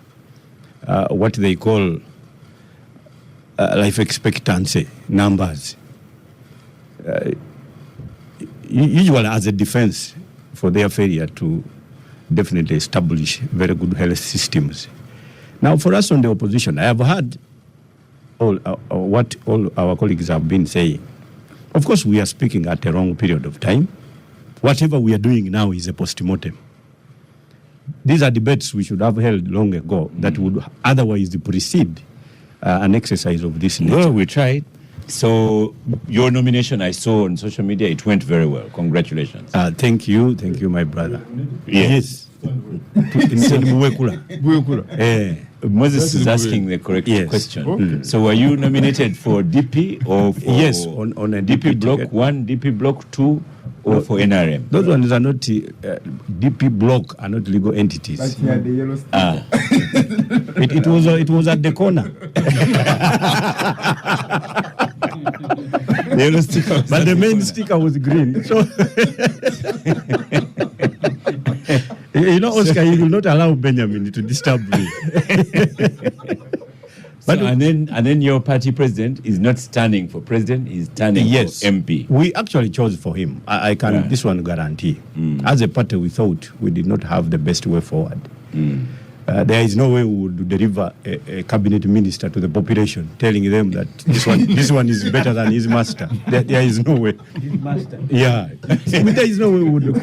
what they call life expectancy numbers, usually as a defense for their failure to definitely establish very good health systems. Now, for us on the opposition, I have heard what all our colleagues have been saying. Of course, we are speaking at a wrong period of time. Whatever we are doing now is a postmortem. These are debates we should have held long ago that would otherwise precede an exercise of this nature. Well, we tried. So your nomination, I saw on social media, it went very well. Congratulations. Thank you, my brother. Yes. In Buwekula. Moses is asking the correct Yes. question. Okay. So were you nominated for DP or for Yes, on a DP DP block ticket. 1, DP block 2, or for NRM? Those ones are not DP block, are not legal entities. But he had the yellow sticker. It was at the corner. The yellow sticker, But the main sticker was green. So you know, Oscar, he will not allow Benjamin to disturb me. But and then your party president is not standing for president; he's standing for MP. We actually chose for him. I can this one guarantee. As a party, we thought we did not have the best way forward. There is no way we would deliver a cabinet minister to the population, telling them that this one is better than his master. There is no way. His master. Yeah, there is no way we would.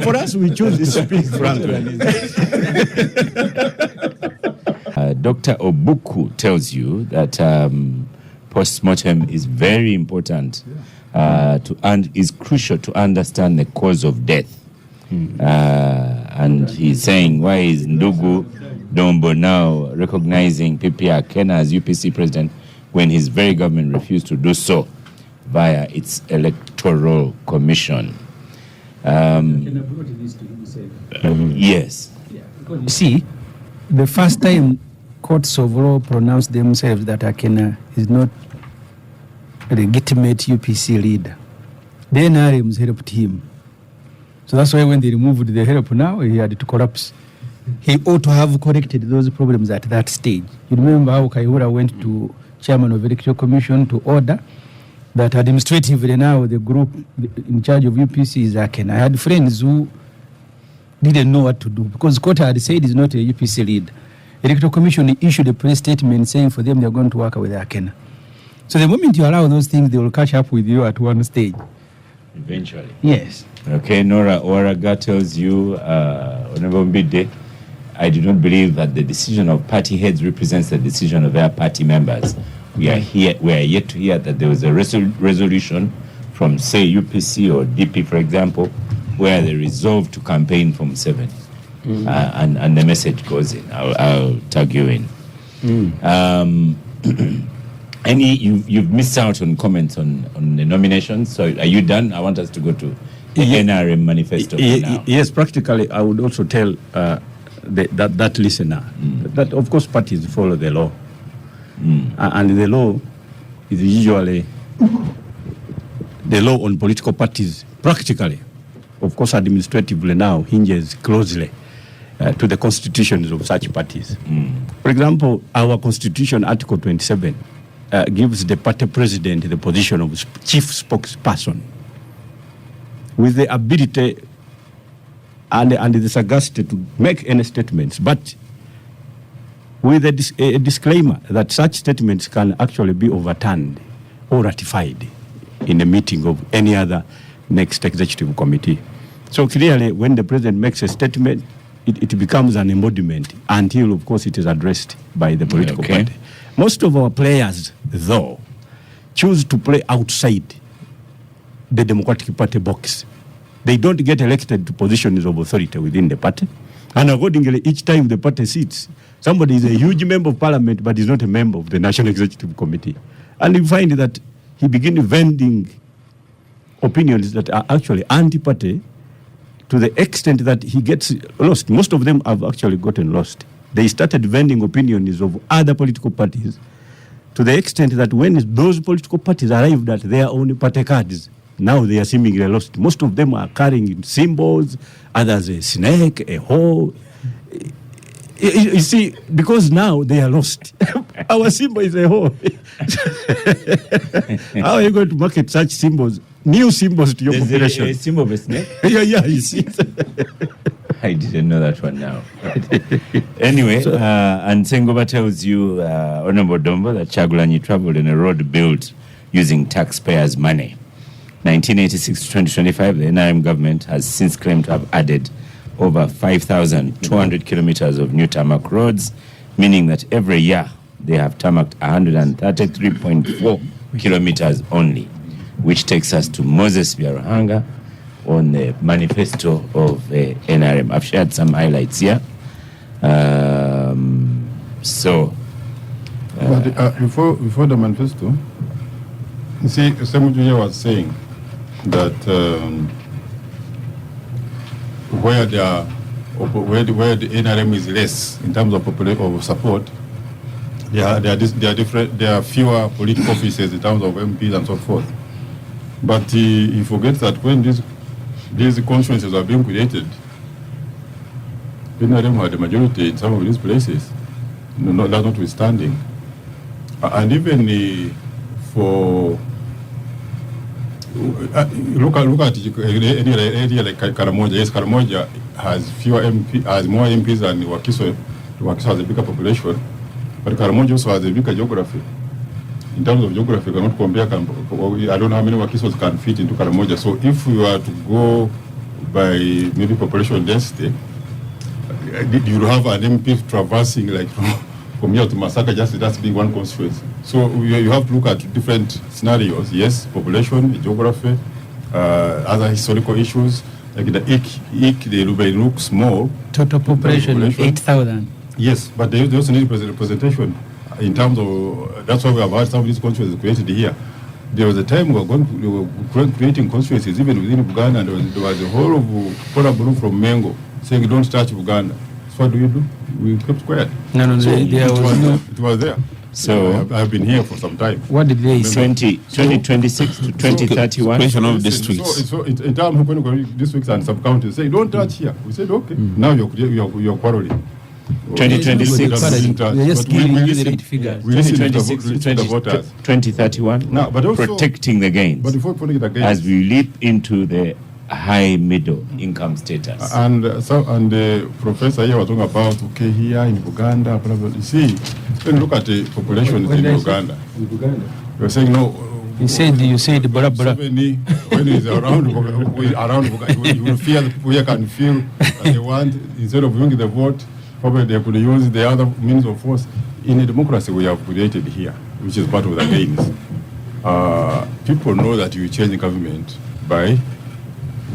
For us, we chose to speak frankly. Dr. Obuku tells you that post-mortem is very important and is crucial to understand the cause of death. And he's saying, why is Ndugu Dombo now recognizing PPR Kena as UPC president when his very government refused to do so via its electoral commission? Yes. You see, the first time courts of law pronounced themselves that Akena is not a legitimate UPC leader, the NRMs helped him. So that's why when they removed the help now, he had to collapse. He ought to have corrected those problems at that stage. You remember how Kayihura went to chairman of electoral commission to order that administratively now the group in charge of UPC is Akena. I had friends who didn't know what to do because court had said he's not a UPC leader. Electoral Commission issued a press statement saying for them they're going to work with Akena. So the moment you allow those things, they will catch up with you at one stage. Eventually. Yes. Okay, Nora Oraga tells you, Honorable Mbide, I do not believe that the decision of party heads represents the decision of their party members. We are yet to hear that there was a resolution from, say, UPC or DP, for example, where they resolved to campaign from 7. And the message goes in. I'll tag you in. You've missed out on comments on the nominations. So are you done? I want us to go to the NRM manifesto now. Yes, practically, I would also tell that listener that, of course, parties follow the law. And the law is usually the law on political parties, practically, of course, administratively now hinges closely to the constitutions of such parties. For example, our constitution, Article 27, gives the party president the position of chief spokesperson with the ability and the sagacity to make any statements, but with a disclaimer that such statements can actually be overturned or ratified in a meeting of any other next executive committee. So clearly, when the president makes a statement, it becomes an embodiment until, of course, it is addressed by the political party. Most of our players, though, choose to play outside the Democratic Party box. They don't get elected to positions of authority within the party. And accordingly, each time the party sits, somebody is a huge member of parliament, but is not a member of the National Executive Committee. And you find that he begins vending opinions that are actually anti-party to the extent that he gets lost. Most of them have actually gotten lost. They started vending opinions of other political parties to the extent that when those political parties arrived at their own party cards, now they are seemingly lost. Most of them are carrying symbols, others a snake, a hoe. You see, because now they are lost. Our symbol is a hoe. How are you going to market such symbols, new symbols to your population? A symbol of a snake? Yeah, you see. I didn't know that one now. Anyway, and Sengoba tells you, Honorable Dombo, that Chagulanyi traveled in a road built using taxpayers' money. 1986 to 2025, the NRM government has since claimed to have added over 5,200 kilometers of new tarmac roads, meaning that every year they have tarmacked 133.4 kilometers only, which takes us to Moses Biaruhanga on the manifesto of NRM. I've shared some highlights here. But before the manifesto, you see, Semujju was saying that where the NRM is less in terms of support, there are fewer political offices in terms of MPs and so forth. But you forget that when these constituencies are being created, NRM had a majority in some of these places. No, that's notwithstanding. And even for look at any area like Karamoja. Yes, Karamoja has more MPs than Wakiso. Wakiso has a bigger population, but Karamoja also has a bigger geography. In terms of geography, you cannot compare. I don't know how many Wakisos can fit into Karamoja. So if we were to go by maybe population density, you will have an MP traversing like from here to Masaka, just that's being one constituency. So you have to look at different scenarios. Yes, population, geography, other historical issues. Like the IC, they look small. Total population 8,000. Yes, but they also need representation in terms of, that's why we have had some of these constituencies created here. There was a time we were creating constituencies even within Uganda, and there was a whole of Polaburu from Mengo saying don't touch Uganda. So what do? We kept quiet. No, so it was there. So I've been here for some time. What did they say? 2026 to 2031. Question of districts. So in terms of districts and sub-counties, say don't touch here. We said okay. Now you're quarreling. 2026. We're just giving you the right figures. 2026 to 2031. Now, but also protecting the gains. But before protecting the gains, as we leap into the high middle income status. And the professor here was talking about here in Uganda, blah, blah. You see, when you look at the population in Uganda, you're saying no. You said blah blah. When he's around Uganda, you will feel the people here can feel that they want, instead of doing the vote, probably they could use the other means of force. In a democracy we have created here, which is part of the gains. People know that you change the government by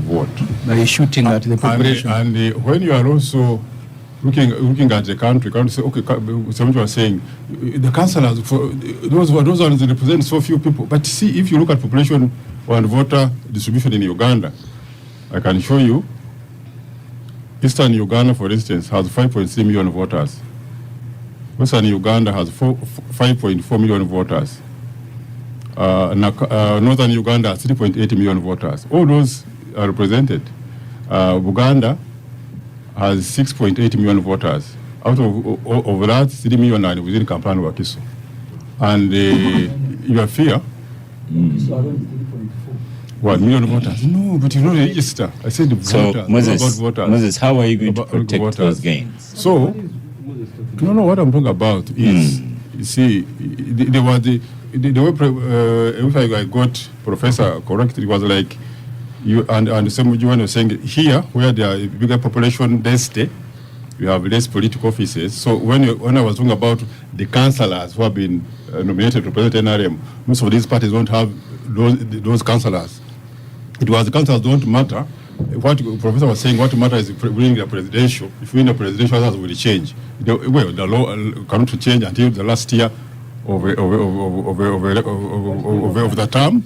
vote. By shooting at the population. And when you are also looking at the country, you can't say, okay, Semujju was saying, the councillors, those ones represent so few people. But see, if you look at population and voter distribution in Uganda, I can show you, Eastern Uganda, for instance, has 5.3 million voters. Western Uganda has 5.4 million voters. Northern Uganda has 3.8 million voters. All those are represented. Uganda has 6.8 million voters. Out of that, 3 million are within Kampala and Wakiso. And your fear? 1 million voters. No, but you know the register. I said the voters. So, Moses, how are you going to protect those gains? So, no, what I'm talking about is, you see, there was the way, if I got Professor correct, it was like, you and Semujju when you're saying here, where there are bigger population density, you have less political offices. So when I was talking about the councillors who have been nominated to represent NRM, most of these parties don't have those councillors. It was the councillors don't matter. What the professor was saying, what matters is winning the presidential. If we win the presidential, others will change. The law cannot change until the last year of the term.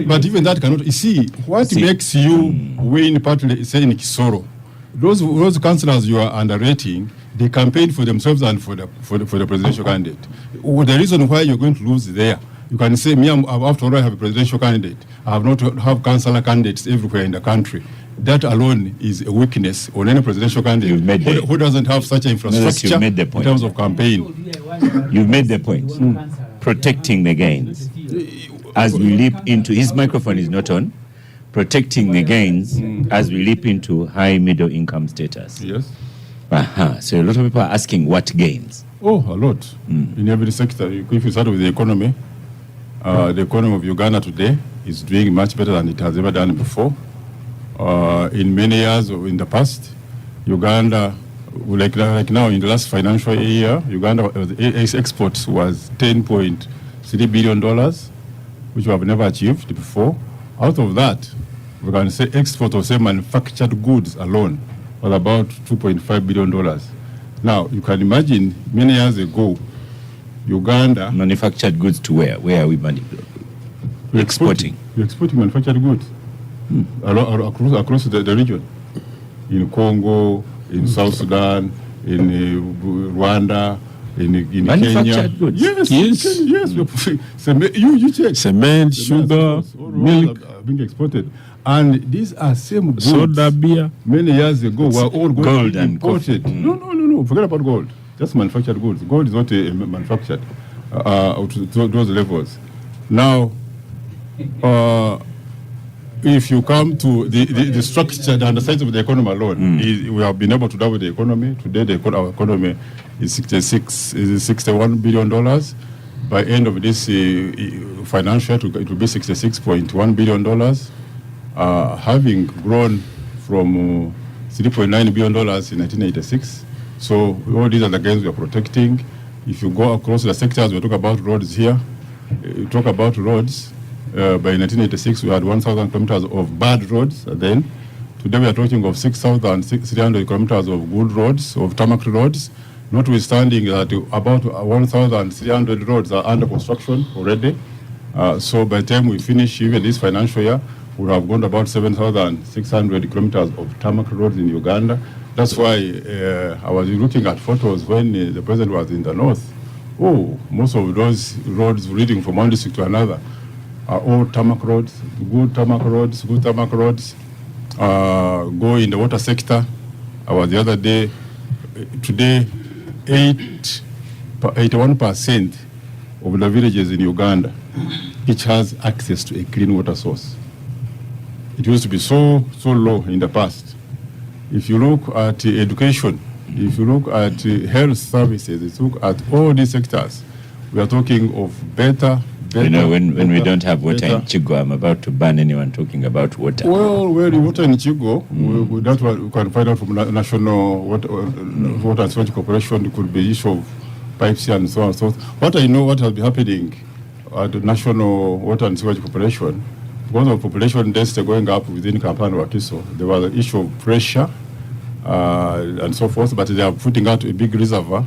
But even that cannot. You see, what makes you win partly, say in Kisoro, those councillors you are underrating, they campaign for themselves and for the presidential candidate. The reason why you're going to lose there, you can say, me, after all, I have a presidential candidate. I have not have councillor candidates everywhere in the country. That alone is a weakness on any presidential candidate who doesn't have such an infrastructure in terms of campaign. You've made the point. Protecting the gains. As we leap into, his microphone is not on, protecting the gains as we leap into high middle income status. Yes. So a lot of people are asking what gains? Oh, a lot. In every sector. If you start with the economy of Uganda today is doing much better than it has ever done before. In many years in the past, Uganda, like now in the last financial year, Uganda exports was $10.3 billion, which we have never achieved before. Out of that, we can say export of say manufactured goods alone was about $2.5 billion. Now, you can imagine many years ago, Uganda... Manufactured goods to where? Where are we exporting? We're exporting manufactured goods. across the region, in Congo, in South Sudan, in Rwanda, in Kenya. Manufactured goods. Yes, Yes. yes. You check. Cement, sugar, milk, are being exported, and these are same goods. soda, beer. Many years ago, were all gold and imported. coffee. No. Forget about gold. Just manufactured goods. Gold is not manufactured to those levels. Now, if you come to the structure and the size of the economy alone, we have been able to double the economy. Today, our economy is $61 billion. By end of this financial year, it will be $66.1 billion. Having grown from $3.9 billion in 1986. So all these are the gains we are protecting. If you go across the sectors, we talk about roads here. We talk about roads. By 1986, we had 1,000 kilometers of bad roads. Then, today we are talking of 6,300 kilometers of good roads, of tarmac roads. Notwithstanding that about 1,300 roads are under construction already. So by the time we finish even this financial year, we have gone about 7,600 kilometers of tarmac roads in Uganda. That's why I was looking at photos when the president was in the north. Oh, most of those roads leading from one district to another are all tarmac roads, good tarmac roads, good tarmac roads. Go in the water sector. I was the other day. Today, 81% of the villages in Uganda, each has access to a clean water source. It used to be so low in the past. If you look at education, if you look at health services, if you look at all these sectors, we are talking of better. You know, when we don't have water in Chigo, I'm about to ban anyone talking about water. Well, the water in Chigo, that's what we can find out from National Water and Sewage Corporation. It could be issue of pipes and so on and so forth. What I know, what has been happening at the National Water and Sewage Corporation, because of population density going up within Kampala and Wakiso, there was an issue of pressure and so forth, but they are putting out a big reservoir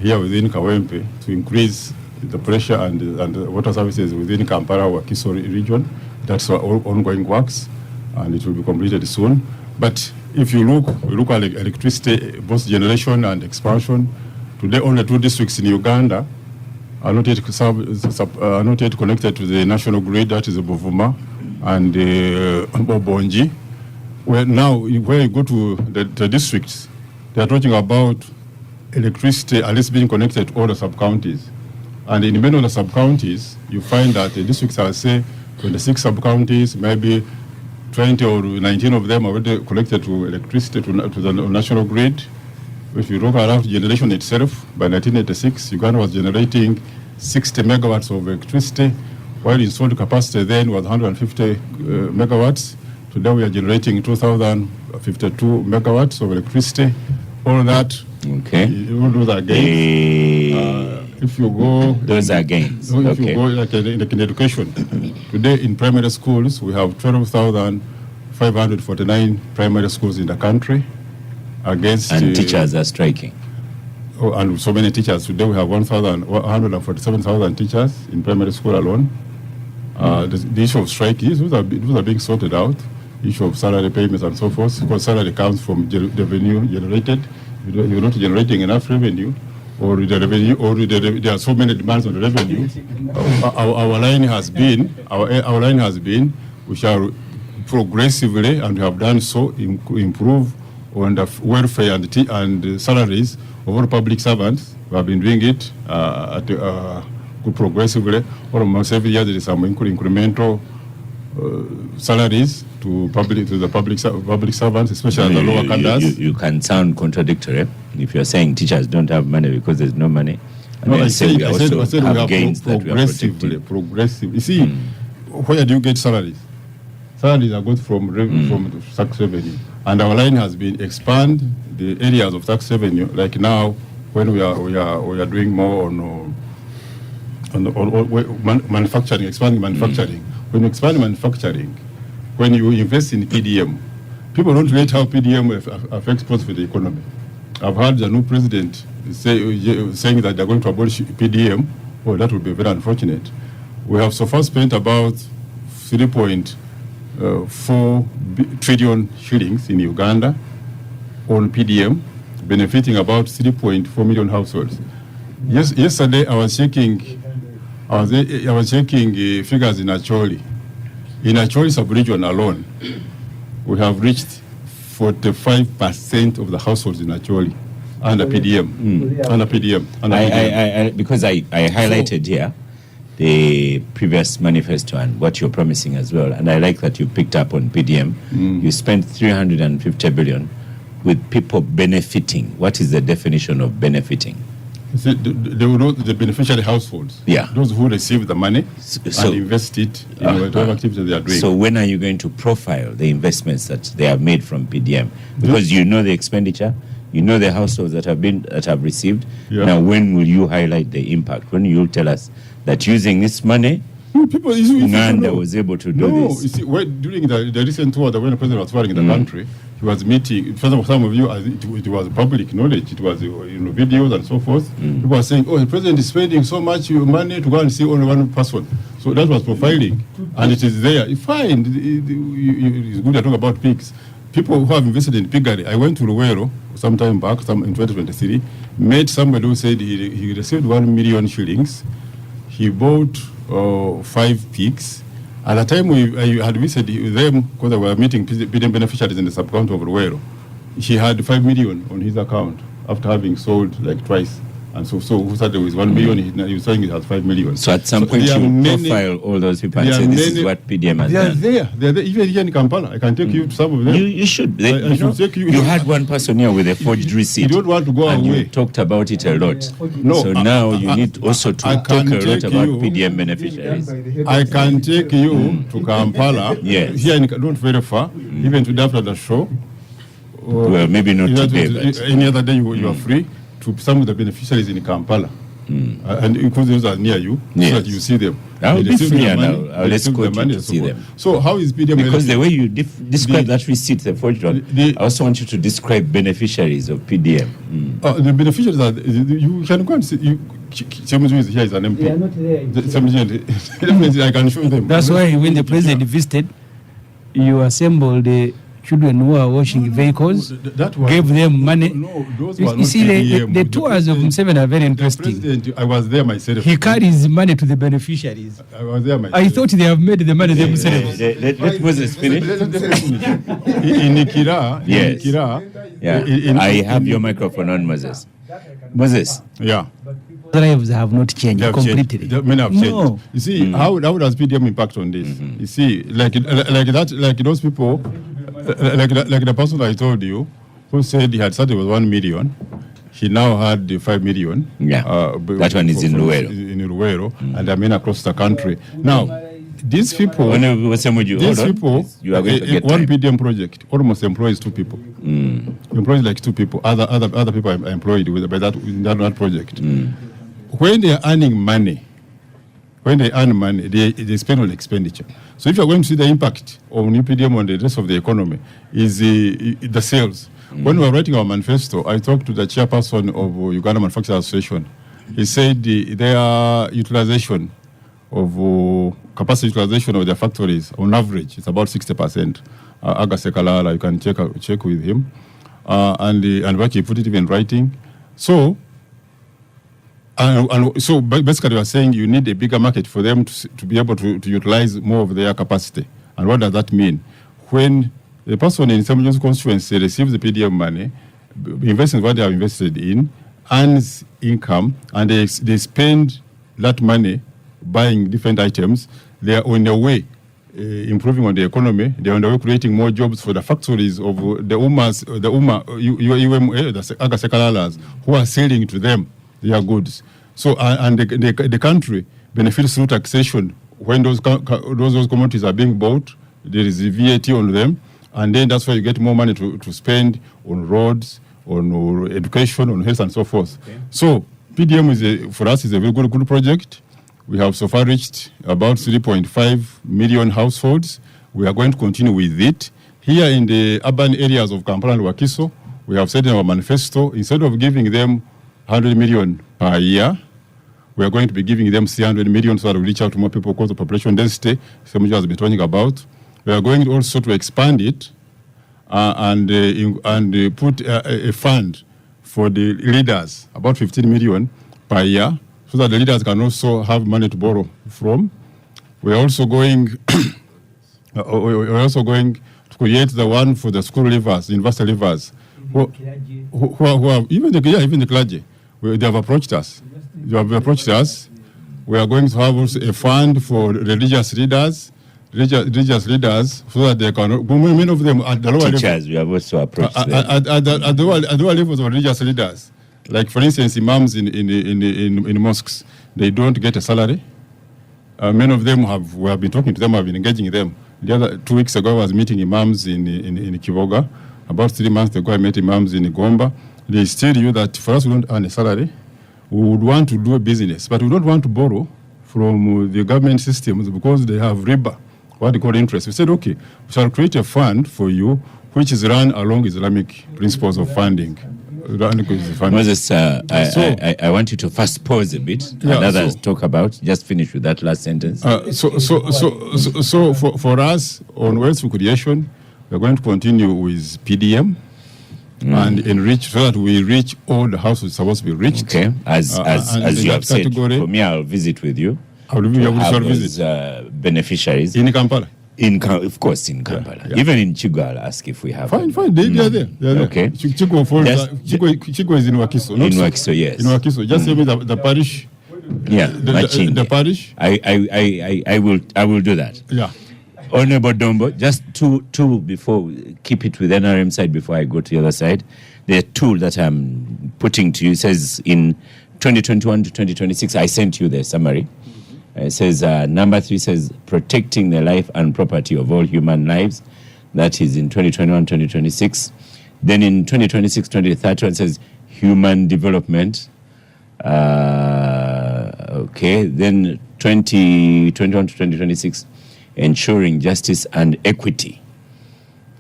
here within Kawempe to increase the pressure and the water services within Kampala Wakiso region. That's all ongoing works, and it will be completed soon. But if you look at electricity, both generation and expansion, today only 2 districts in Uganda are not yet connected to the national grid, that is Buvuma and Bobonji. Well, now, where you go to the districts, they are talking about electricity at least being connected to all the sub-counties. And in many of the sub-counties, you find that the districts are, say, 26 sub-counties, maybe 20 or 19 of them are already connected to electricity, to the national grid. If you look at generation itself, by 1986, Uganda was generating 60 megawatts of electricity, while installed capacity then was 150 megawatts. Today we are generating 2,052 megawatts of electricity. All that, all those are gains. If you go, those are gains. If you go like in education, today in primary schools we have 12,549 primary schools in the country. And teachers are striking. And so many teachers. Today we have 147,000 teachers in primary school alone. The issue of strike is those are being sorted out. Issue of salary payments and so forth, because salary comes from revenue generated. You're not generating enough revenue, or the revenue, or there are so many demands on the revenue. Our line has been we shall progressively, and we have done so, improve on the welfare and salaries of all public servants. We have been doing it progressively. Almost every year there is some incremental salaries to the public servants, especially the lower cadres. You can sound contradictory if you're saying teachers don't have money because there's no money. I said we have gains progressively. You see, where do you get salaries? Salaries are got from tax revenue, and our line has been expand the areas of tax revenue. Like now, when we are doing more on manufacturing, expanding manufacturing. When you expand manufacturing, when you invest in PDM, people don't rate how PDM affects positively the economy. I've heard the new president saying that they're going to abolish PDM. Well, that would be very unfortunate. We have so far spent about $3.1 trillion shillings in Uganda on PDM, benefiting about 3.4 million households. Yesterday I was checking figures in Acholi. In Acholi sub-region alone, we have reached 45% of the households in Acholi under PDM. Under PDM. Because I highlighted here the previous manifesto and what you're promising as well, and I like that you picked up on PDM. You spent 350 billion with people benefiting. What is the definition of benefiting? The beneficiary households, those who receive the money and invest it in whatever activity they are doing. So when are you going to profile the investments that they have made from PDM? Because you know the expenditure, you know the households that have received. Now, when will you highlight the impact? When you will tell us that using this money, Uganda was able to do this? You see, during the recent tour, when the president was touring in the country, he was meeting. For some of you, it was public knowledge. It was videos and so forth. People were saying, "Oh, the president is spending so much money to go and see only one person." So that was profiling, and it is there. Fine, it's good to talk about pigs. People who have invested in piggery. I went to Luwero some time back, in 2023, met somebody who said he received 1 million shillings. He bought 5 pigs. At the time I had visited them, because they were meeting PDM beneficiaries in the sub-county of Ruwero, he had 5 million on his account after having sold like twice. And so who started with 1 million, he was saying he has 5 million. So at some point you profile all those people and say this is what PDM has done. They're there. Even here in Kampala, I can take you to some of them. You should. I should take you. You had one person here with a forged receipt. You don't want to go and away. You talked about it a lot. No, so now you need also to talk a lot about PDM beneficiaries. I can take you to Kampala. Yes. Here, not very far, even today after the show. Well, maybe not today, but any other day you are free to some of the beneficiaries in Kampala. And because those are near you, so that you see them. I'll be free and I'll escort you to see them. So how is PDM? Because the way you describe that receipt, the forged one, I also want you to describe beneficiaries of PDM. The beneficiaries are, you can go and see, Semujju is here as an MP. They are not there. I can show them. That's why when the president visited, you assembled the children who are washing vehicles, gave them money. Those you see, the tours of M7 are very interesting. I was there myself. He carries money to the beneficiaries. I was there myself. I thought they have made the money themselves. Let Moses finish. In Ikira, yes. I have your microphone on, Moses. Moses. Yeah. Lives have not changed completely. Many have changed. You see, how does PDM impact on this? You see, like those people, like the person I told you, who said he had started with 1 million, he now had 5 million. That one is in Luwero. In Luwero, and I mean across the country. Now, these people, you are going to get one PDM project almost employs 2 people. Employs like 2 people. Other people are employed by that project. When they are earning money, they spend on expenditure. So if you are going to see the impact of new PDM on the rest of the economy, is the sales. When we were writing our manifesto, I talked to the chairperson of Uganda Manufacturers Association. He said their utilization of capacity utilization of their factories on average is about 60%. Agasekalala, you can check with him, and he put it even in writing. So. And so basically you are saying you need a bigger market for them to be able to utilize more of their capacity. And what does that mean? When the person in Semujju's constituency receives the PDM money, invests in what they have invested in, earns income, and they spend that money buying different items, they are on their way improving on the economy. They are on the way creating more jobs for the factories of the Agasekalalas who are selling to them their goods. So and the country benefits through taxation. When those commodities are being bought, there is a VAT on them, and then that's why you get more money to spend on roads, on education, on health, and so forth. Okay. So PDM for us is a very good project. We have so far reached about 3.5 million households. We are going to continue with it. Here in the urban areas of Kampala and Wakiso, we have said in our manifesto, instead of giving them 100 million per year, we are going to be giving them 300 million so that we reach out to more people because of population density, Semujju has been talking about. We are going also to expand it and put a fund for the leaders, about 15 million per year, so that the leaders can also have money to borrow from. We're also going to create the one for the school leavers, the university leavers, who have, even the clergy. They have approached us. We are going to have also a fund for religious leaders, so that they can. Many of them at the lower Teachers, level, we have also approached them. at the lower levels of religious leaders, like for instance, imams in mosques, they don't get a salary. Many of them we have been talking to them, have been engaging them. The other 2 weeks ago, I was meeting imams in Kivoga. About 3 months ago, I met imams in Gomba. They tell you that for us, we don't earn a salary. We would want to do a business, but we don't want to borrow from the government systems because they have riba, what they call interest. We said, okay, we shall create a fund for you, which is run along Islamic principles of funding. Moses, I want you to first pause a bit and others talk about. Just finish with that last sentence. So for us on wealth creation, we're going to continue with PDM and enrich so that we reach all the houses supposed to be reached. Okay, as you have said, for me, I'll visit with you. I will visit beneficiaries in Kampala. Of course, in Kampala. Yeah. Even in Chigo, I'll ask if we have. Fine. They are there. They are there. Okay. Chigo is in Wakiso. In Wakiso, yes. In Wakiso. Just tell me the parish. Yeah, The parish. I will do that. Yeah. Honorable Dombo, just two before, keep it with NRM side before I go to the other side. The tool that I'm putting to you says in 2021 to 2026, I sent you the summary. It says, number 3 says, protecting the life and property of all human lives. That is in 2021, 2026. Then in 2026, 2031, it says, human development. Okay. Then 2021 to 2026, ensuring justice and equity.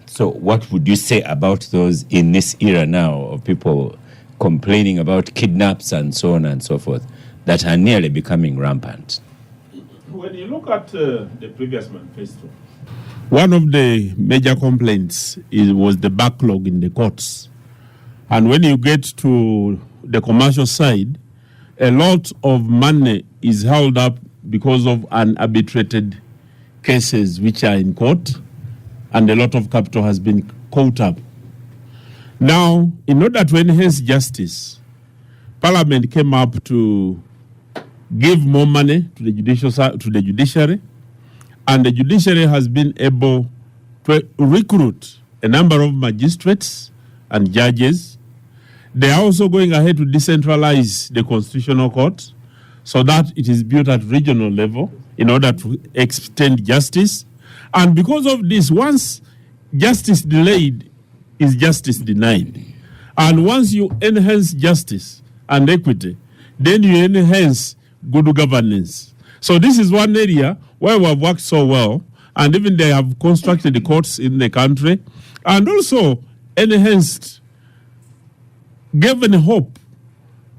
So what would you say about those in this era now of people complaining about kidnaps and so on and so forth that are nearly becoming rampant? When you look at the previous manifesto, one of the major complaints was the backlog in the courts. And when you get to the commercial side, a lot of money is held up because of unarbitrated cases which are in court, and a lot of capital has been caught up. Now, in order to enhance justice, Parliament came up to give more money to the judiciary, and the judiciary has been able to recruit a number of magistrates and judges. They are also going ahead to decentralize the Constitutional Court so that it is built at regional level in order to extend justice. And because of this, once justice delayed is justice denied. And once you enhance justice and equity, then you enhance good governance. So this is one area where we have worked so well, and even they have constructed the courts in the country, and also enhanced, given hope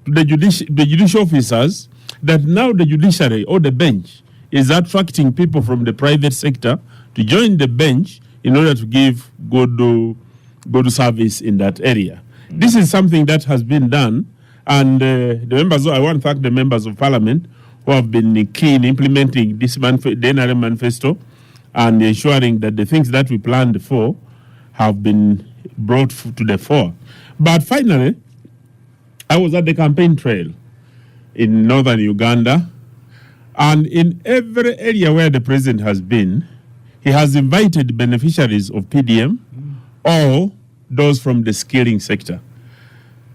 to the judicial officers that now the judiciary or the bench is attracting people from the private sector to join the bench in order to give good service in that area. This is something that has been done. And the members, I want to thank the members of Parliament who have been key in implementing this the NRM manifesto and ensuring that the things that we planned for have been brought to the fore. But finally, I was at the campaign trail in northern Uganda, and in every area where the president has been, he has invited beneficiaries of PDM or those from the skilling sector.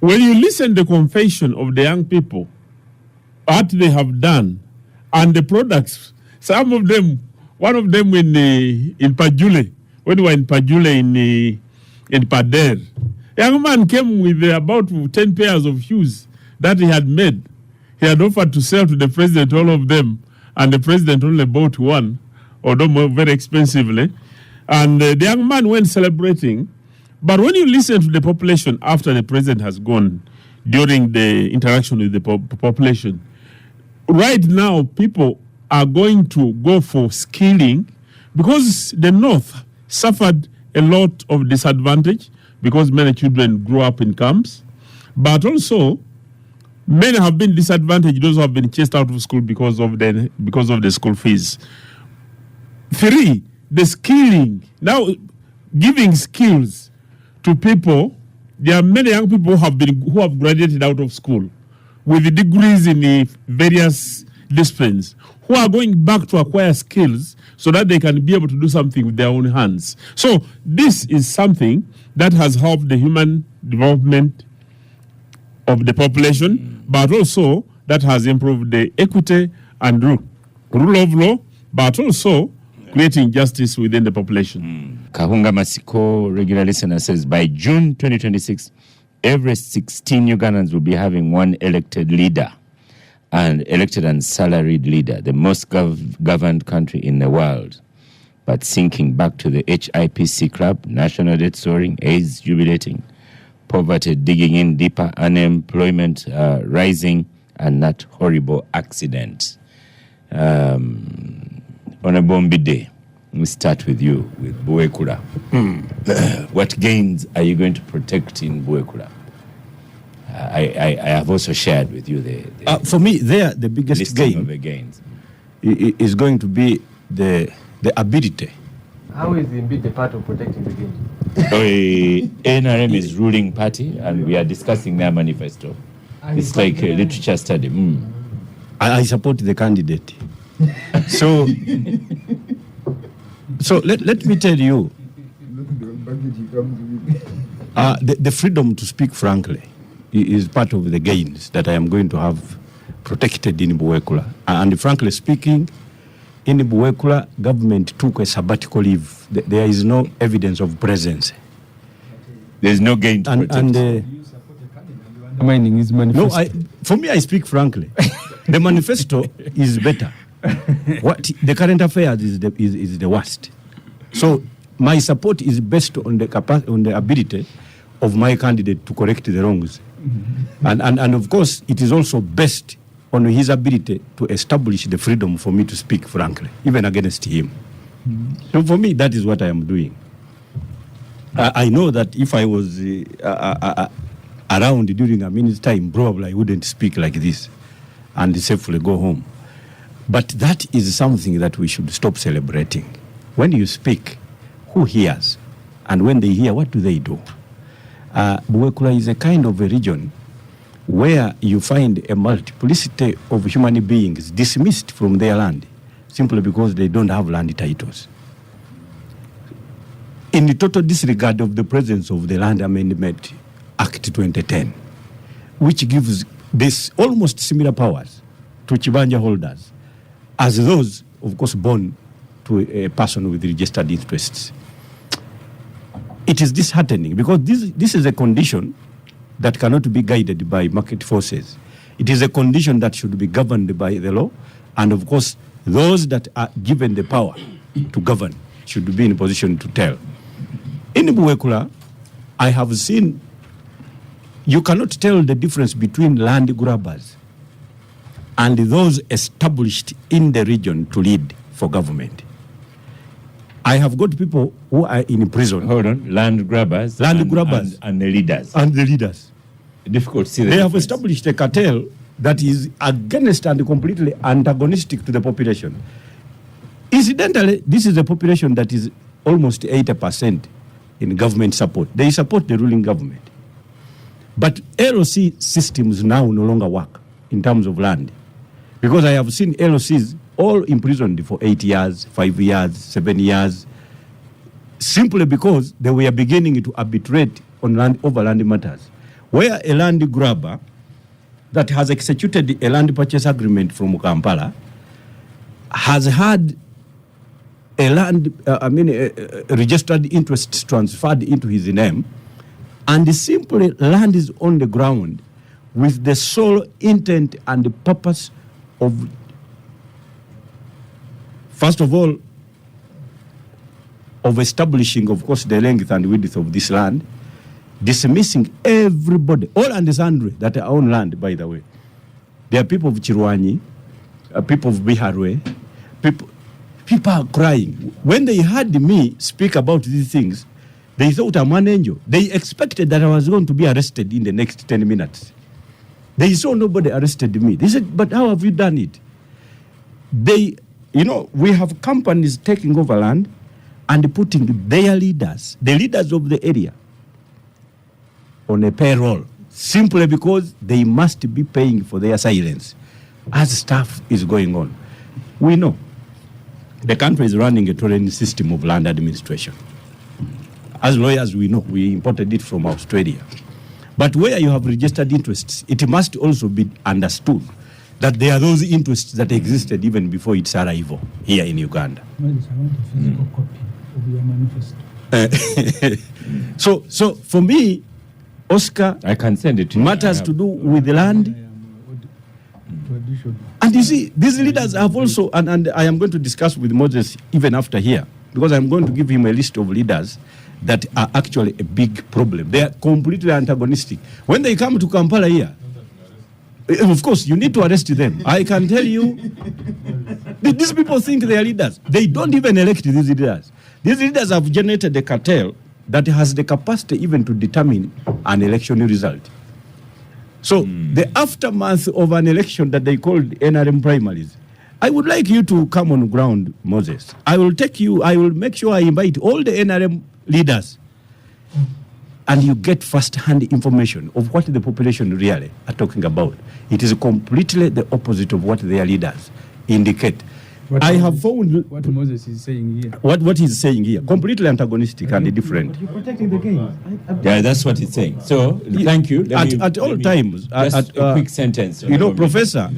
When you listen to the confession of the young people, what they have done, and the products, some of them, one of them in Pajule, when we were in Pajule in Pader, a young man came with about 10 pairs of shoes that he had made. He had offered to sell to the president all of them, and the president only bought one, although very expensively. And the young man went celebrating. But when you listen to the population after the president has gone, during the interaction with the population, right now people are going to go for skilling because the North suffered a lot of disadvantage because many children grew up in camps, but also many have been disadvantaged, those who have been chased out of school because of the school fees. 3, the skilling. Now, giving skills to people. There are many young people who have graduated out of school with degrees in the various disciplines, who are going back to acquire skills so that they can be able to do something with their own hands. So this is something that has helped the human development of the population, but also that has improved the equity and rule of law, but also creating justice within the population. Kahunga Masiko, regular listener, says by June 2026, every 16 Ugandans will be having one elected leader, and elected and salaried leader, the most governed country in the world. But sinking back to the HIPC club, national debt soaring, AIDS jubilating, poverty digging in deeper, unemployment rising, and that horrible accident. On a bombi day, we start with you, with Buekula. What gains are you going to protect in Buekula? I have also shared with you the for me, there the biggest gain of the gains is going to be the ability. How is the part of protecting the gains? NRM is ruling party, and we are discussing their manifesto. It's like a literature study. I support the candidate. So let me tell you, the freedom to speak frankly is part of the gains that I am going to have protected in Buekula. And frankly speaking, in Buekula, government took a sabbatical leave. There is no evidence of presence. There's no gain to protect. Mining his manifesto. No, for me, I speak frankly. The manifesto is better. What the current affairs is the worst. So my support is based on the ability of my candidate to correct the wrongs, and of course it is also based on his ability to establish the freedom for me to speak frankly, even against him. So for me, that is what I am doing. I know that if I was around during a minute's time, probably I wouldn't speak like this and safely go home. But that is something that we should stop celebrating. When you speak, who hears? And when they hear, what do they do? Buekula is a kind of a region where you find a multiplicity of human beings dismissed from their land simply because they don't have land titles. In the total disregard of the presence of the Land Amendment Act 2010, which gives this almost similar powers to Chibanja holders as those, of course, born to a person with registered interests. It is disheartening because this is a condition that cannot be guided by market forces. It is a condition that should be governed by the law, and of course, those that are given the power to govern should be in a position to tell. In Buekula, I have seen you cannot tell the difference between land grabbers and those established in the region to lead for government. I have got people who are in prison. Hold on, land grabbers and the leaders. And the leaders. Difficult to see the They difference. have established a cartel that is against and completely antagonistic to the population. Incidentally, this is a population that is almost 80% in government support. They support the ruling government. But LOC systems now no longer work in terms of land. Because I have seen LOCs all imprisoned for 8 years, 5 years, 7 years, simply because they were beginning to arbitrate on land over land matters. Where a land grabber that has executed a land purchase agreement from Kampala has had a registered interest transferred into his name, and simply land is on the ground with the sole intent and the purpose of, first of all, of establishing, of course, the length and width of this land, dismissing everybody, all and sundry that are on land, by the way. There are people of Chirwani, people of Biharwe, people people are crying. When they heard me speak about these things, they thought I'm an angel. They expected that I was going to be arrested in the next 10 minutes. They saw nobody arrested me. They said, but how have you done it? They, we have companies taking over land and putting their leaders, the leaders of the area, on a payroll, simply because they must be paying for their silence as stuff is going on. We know the country is running a torrent system of land administration. As lawyers, we know, we imported it from Australia. But where you have registered interests, it must also be understood that there are those interests that existed even before its arrival here in Uganda. Moses, I want a physical copy of your manifesto. So for me, Oscar, I can send it to you. matters to do with the land. And you see, these leaders have also, and I am going to discuss with Moses even after here, because I'm going to give him a list of leaders that are actually a big problem. They are completely antagonistic. When they come to Kampala here, of course, you need to arrest them. I can tell you, these people think they are leaders. They don't even elect these leaders. These leaders have generated a cartel that has the capacity even to determine an election result. So the aftermath of an election that they called NRM primaries, I would like you to come on ground, Moses. I will make sure I invite all the NRM leaders and you get first-hand information of what the population really are talking about. It is completely the opposite of what their leaders indicate. I have found what Moses is saying here. What he's saying here, completely antagonistic and different. You're protecting the game. Yeah, that's what he's saying. So, thank you. At all times. Just a quick sentence. Professor,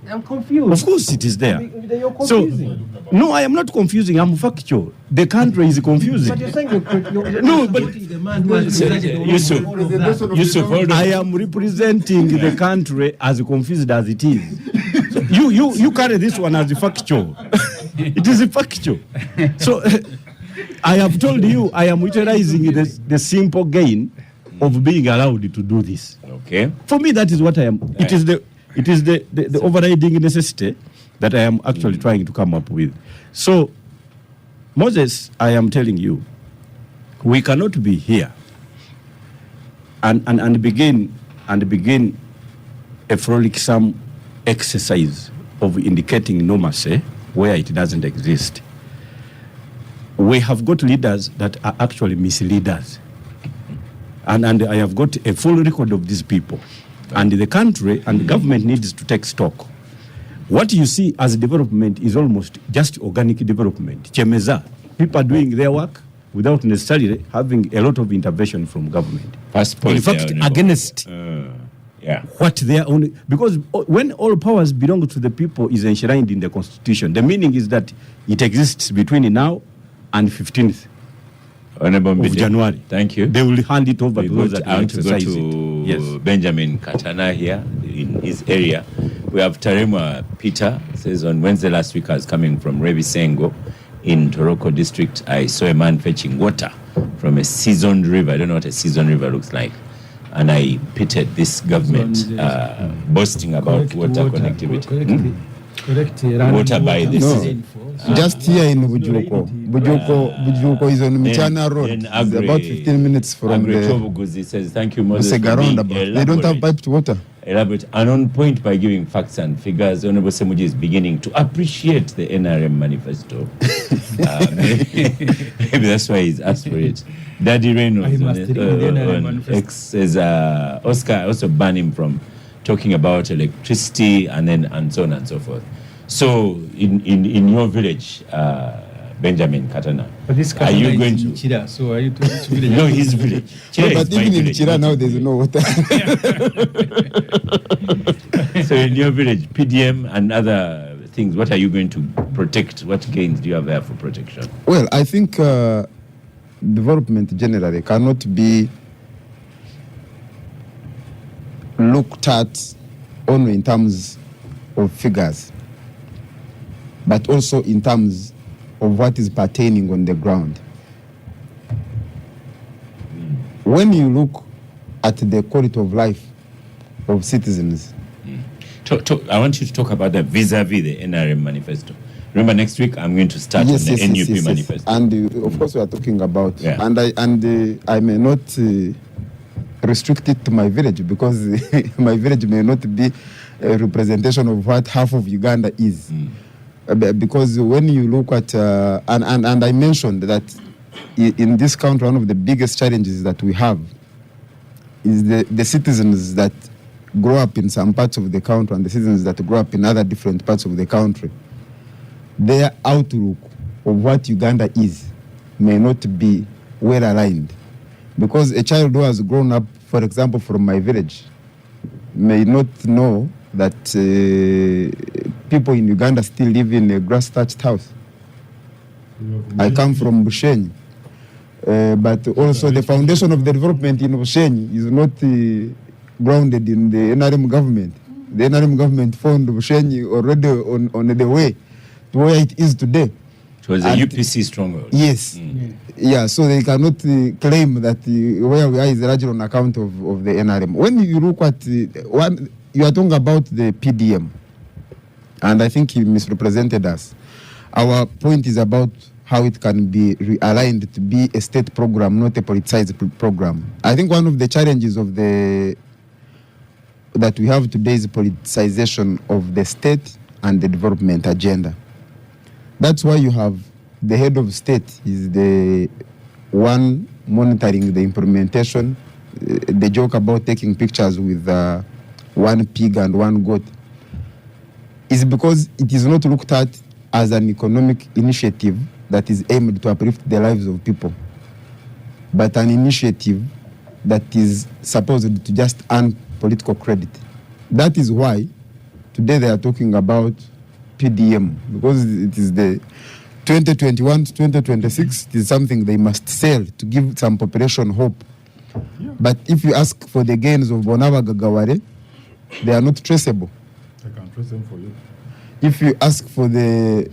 I'm confused. of course it is there. You're So, confusing. no, I am not confusing. I'm factual. The country is confusing. But you're saying you're No, but the man who has decided all Yusuf, of that. Yusuf, hold on. I am representing the country as confused as it is. So you carry this one as factual. It is factual. So I have told you I am utilizing the simple gain of being allowed to do this. Okay. For me, that is what I am. It is the overriding necessity that I am actually trying to come up with. So, Moses, I am telling you, we cannot be here and begin a frolicsome exercise of indicating normacy where it doesn't exist. We have got leaders that are actually misleaders. And I have got a full record of these people. And the country and the government needs to take stock. What you see as development is almost just organic development. Chemeza, people are doing their work without necessarily having a lot of intervention from government. In fact, against what they are only, because when all powers belong to the people is enshrined in the Constitution, the meaning is that it exists between now and 15th of January. Thank you. They will hand it over to those that will exercise to it. Yes. Benjamin Katana here in his area. We have Taremwa Peter, says on Wednesday last week I was coming from Revisengo in Toroko district. I saw a man fetching water from a seasoned river. I don't know what a seasoned river looks like. And I pitied this government boasting about water connectivity. Water by the season. Just here in Bujuko. Bujuko is on Michana Road. It's about 15 minutes from the says, thank you, Moses. They don't have piped water. Elaborate and on point by giving facts and figures. Honorable Semujju is beginning to appreciate the NRM manifesto. Maybe that's why he's asked for it. Daddy Reynolds on X says Oscar also banned him from talking about electricity and so on and so forth. So in your village, Benjamin Katana, But this are you going to? Chira, so are you to which village? No, his village. Chira But is my even in village, Chira not now, his there's no water. So in your village, PDM and other things, what are you going to protect? What gains do you have there for protection? Well, I think development generally cannot be looked at only in terms of figures, but also in terms of what is pertaining on the ground. When you look at the quality of life of citizens, I want you to talk about the vis-a-vis the NRM manifesto. Remember, next week I'm going to start on the NUP manifesto. And of course, we are talking about, Yeah. and I may not restrict it to my village, because my village may not be a representation of what half of Uganda is. Because when you look at, and I mentioned that in this country, one of the biggest challenges that we have is the citizens that grow up in some parts of the country and the citizens that grow up in other different parts of the country. Their outlook of what Uganda is may not be well aligned. Because a child who has grown up, for example, from my village, may not know that people in Uganda still live in a grass-thatched house. I come from Bushenyi. But also the foundation of the development in Bushenyi is not grounded in the NRM government. The NRM government found Bushenyi already on the way to where it is today. It was a UPC stronghold. Yes. Yeah, so they cannot claim that where we are is largely on account of the NRM. When you look at one, you are talking about the PDM, and I think he misrepresented us. Our point is about how it can be realigned to be a state program, not a politicized program. I think one of the challenges of that we have today is politicization of the state and the development agenda. That's why you have the head of state is the one monitoring the implementation. The joke about taking pictures with one pig and one goat is because it is not looked at as an economic initiative that is aimed to uplift the lives of people, but an initiative that is supposed to just earn political credit. That is why today they are talking about PDM, because it is the 2021 to 2026, it is something they must sell to give some population hope. Yeah. But if you ask for the gains of Bonaba Gagaware, they are not traceable. I can trace them for you. If you ask for the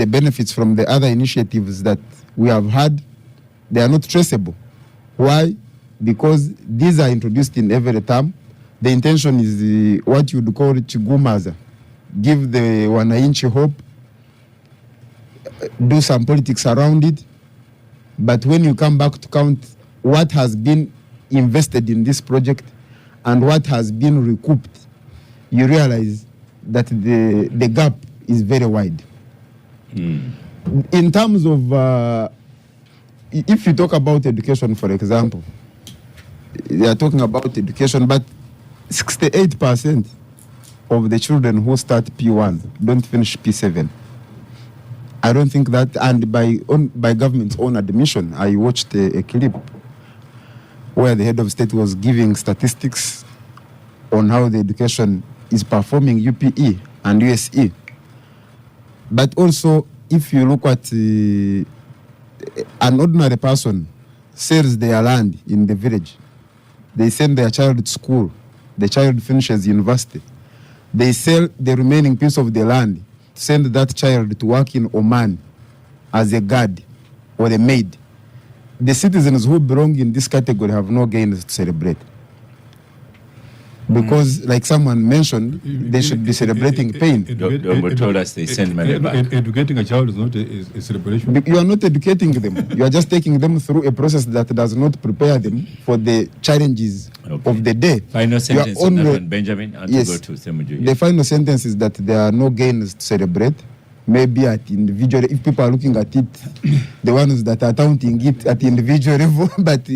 benefits from the other initiatives that we have had, they are not traceable. Why? Because these are introduced in every term. The intention is what you would call chigumaza. Give the wananchi hope, do some politics around it, but when you come back to count what has been invested in this project and what has been recouped, you realize that the gap is very wide. In terms of, if you talk about education, for example, they are talking about education, but 68% of the children who start P1 don't finish P7. I don't think that, and by government's own admission, I watched a clip where the head of state was giving statistics on how the education is performing UPE and USE. But also, if you look at an ordinary person sells their land in the village, they send their child to school, the child finishes university, they sell the remaining piece of the land, send that child to work in Oman as a guard or a maid. The citizens who belong in this category have no gains to celebrate. Because, like someone mentioned, they should be celebrating pain. Dombo told us they send money back. Educating a child is not a celebration. You are not educating them. You are just taking them through a process that does not prepare them for the challenges of the day. Final sentence on that one, Benjamin, and yes, to go to Semujju. The final sentence is that there are no gains to celebrate. Maybe at individual, if people are looking at it, the ones that are counting it at individual level, but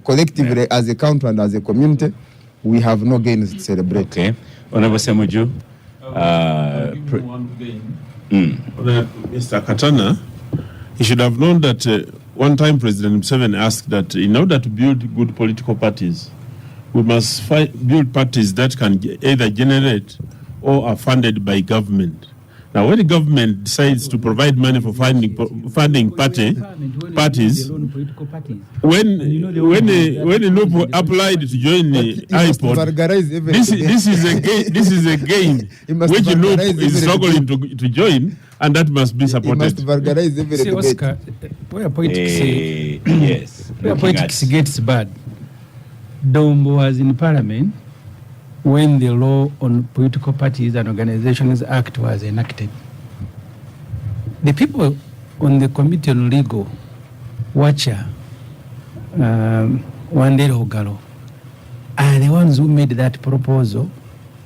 collectively as a country and as a community, we have no gains to celebrate. Okay. Honorable Semujju. Mr. Katana, he should have known that one time President M7 asked that in order to build good political parties, we must build parties that can either generate or are funded by government. Now, when the government decides to provide money for funding parties, when the Lupo applied to join the iPod, this is a game which Lupo is struggling to join, and that must be supported. Must vulgarize every See, Oscar, where politics, yes, where politics gets bad, Dombo was in Parliament when the law on political parties and organizations act was enacted. The people on the Committee on Legal, Watcher, Wandere Ogalo, are the ones who made that proposal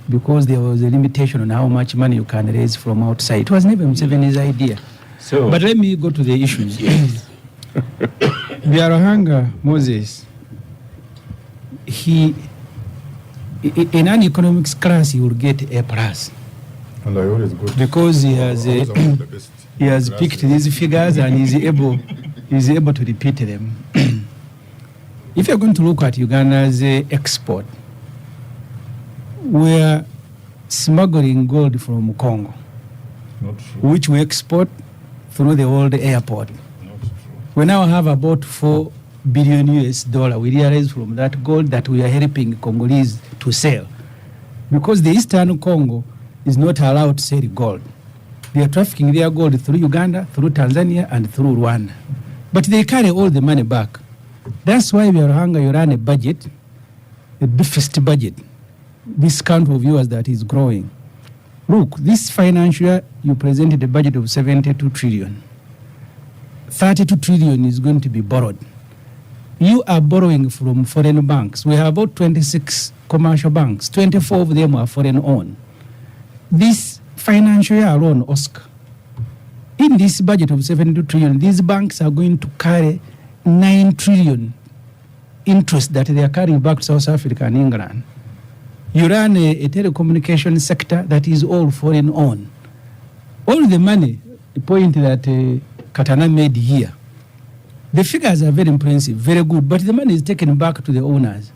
because there was a limitation on how much money you can raise from outside. It was never M7's idea. So, But let me go to the issues. yes. Byarahanga Moses, he, in an economics class, he will get A+. And I always go to Because he has always among the best he has classes. picked these figures and is able to repeat them. If you're going to look at Uganda's export, we're smuggling gold from Congo, Not true. which we export through the old airport. Not true. We now have about $4 billion US. We realize from that gold that we are helping Congolese to sell. Because the Eastern Congo is not allowed to sell gold. They are trafficking their gold through Uganda, through Tanzania, and through Rwanda. But they carry all the money back. That's why you run a budget, a deficit budget. This country of yours that is growing. Look, this financial year, you presented a budget of 72 trillion. 32 trillion is going to be borrowed. You are borrowing from foreign banks. We have about 26 commercial banks. 24 of them are foreign owned. This financial year alone, Oscar, in this budget of 72 trillion, these banks are going to carry 9 trillion interest that they are carrying back to South Africa and England. You run a telecommunication sector that is all foreign owned. All the money, the point that Katana made here, the figures are very impressive, very good, but the money is taken back to the owners.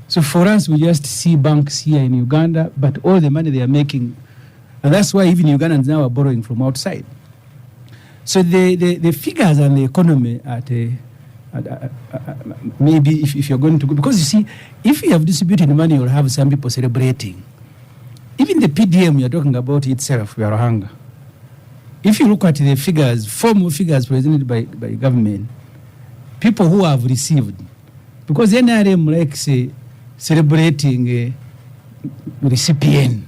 So for us, we just see banks here in Uganda, but all the money they are making, and that's why even Ugandans now are borrowing from outside. So the figures and the economy maybe if you're going to go, because you see, if you have distributed money, you'll have some people celebrating. Even the PDM you're talking about itself, Byarahanga. If you look at the figures, formal figures presented by government, people who have received, because NRM likes celebrating a recipient.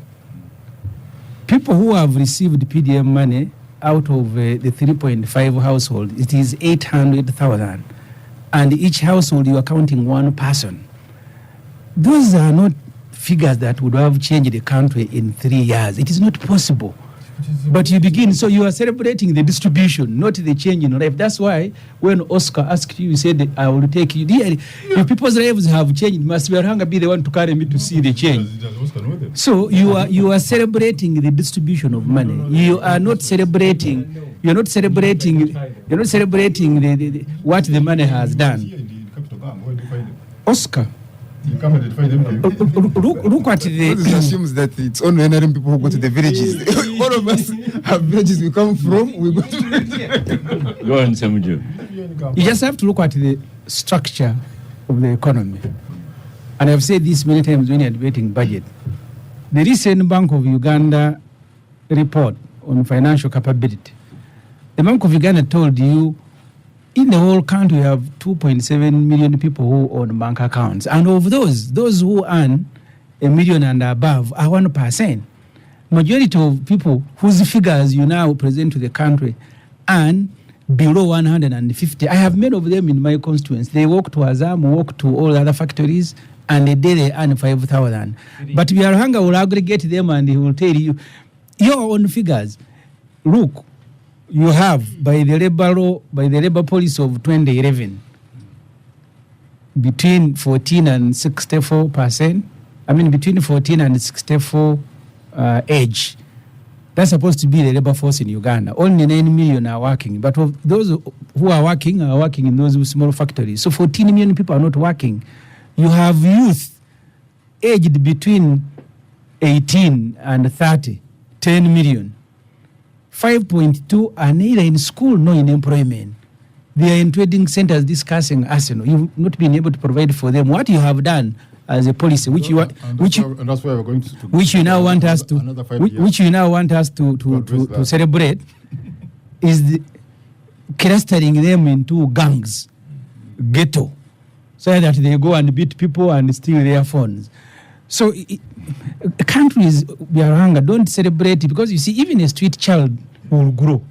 People who have received PDM money out of the 3.5 household, it is 800,000. And each household, you are counting one person. Those are not figures that would have changed the country in 3 years. It is not possible. But you begin, so you are celebrating the distribution, not the change in life. That's why when Oscar asked you, he said, I will take you. If people's lives have changed, must Byarahanga be the one to carry me to see the change. So you are celebrating the distribution of money. You are not celebrating. You're not celebrating the what the money has done. Oscar, look at This assumes that it's only NRM people who go to the villages. All of us have villages we come from. We go to Go on, Semujju. You just have to look at the structure of the economy. And I've said this many times when you're debating budget. The recent Bank of Uganda report on financial capability, the Bank of Uganda told you in the whole country we have 2.7 million people who own bank accounts. And of those who earn $1 million and above are 1%. Majority of people whose figures you now present to the country earn below 150. I have many of them in my constituents. They work to Azam, work to all other factories, and a day they earn 5,000. But Byarahanga will aggregate them and he will tell you your own figures. Look, you have by the labor policy of 2011 between 14 and 64%. I mean between 14 and 64 age. That's supposed to be the labor force in Uganda. Only 9 million are working, but of those who are working in those small factories. So 14 million people are not working. You have youth aged between 18 and 30, 10 million. 5.2 are neither in school nor in employment. They are in trading centers discussing arsenal. You've not been able to provide for them what you have done as a policy, which you now want us to celebrate, is clustering them into gangs, ghetto, so that they go and beat people and steal their phones. So countries, Byarahanga, don't celebrate it, because you see, even a street child will grow.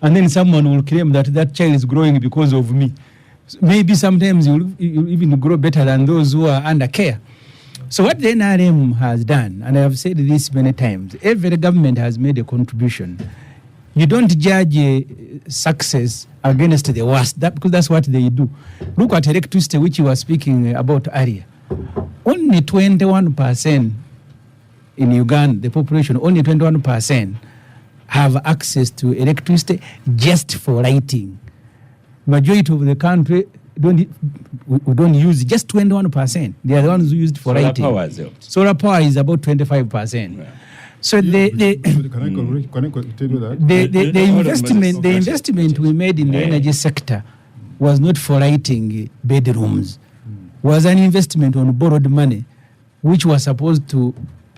And then someone will claim that that child is growing because of me. Maybe sometimes you'll even grow better than those who are under care. So what the NRM has done, and I have said this many times, every government has made a contribution. You don't judge success against the worst, because that's what they do. Look at electricity, which you were speaking about earlier. Only 21% in Uganda, the population, only 21% have access to electricity just for lighting. Majority of the country don't use, just 21%. They are the ones who use it for Solar lighting. power has helped. Solar power is about 25%. Yeah. So Can I tell you that? the investment we made in the energy sector was not for lighting bedrooms. Was an investment on borrowed money, which was supposed to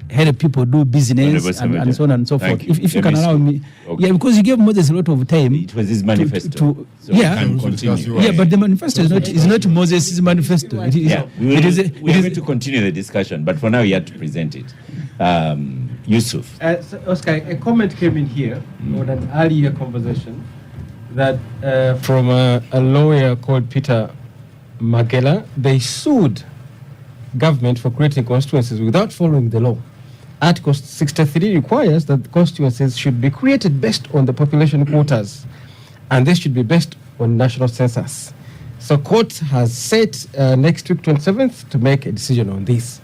help people do business and so on and so forth. If you can allow me, okay. Yeah, because you gave Moses a lot of time. It was his manifesto. So yeah, we can continue. Yeah, but the manifesto is not Moses' manifesto. It is. Yeah, we are going to continue the discussion, but for now, you have to present it. Yusuf. So Oscar, a comment came in here on an earlier conversation that from a lawyer called Peter Magela. They sued government for creating constituencies without following the law. Article 63 requires that constituencies should be created based on the population quotas, and they should be based on national census. So court has set next week, 27th, to make a decision on this.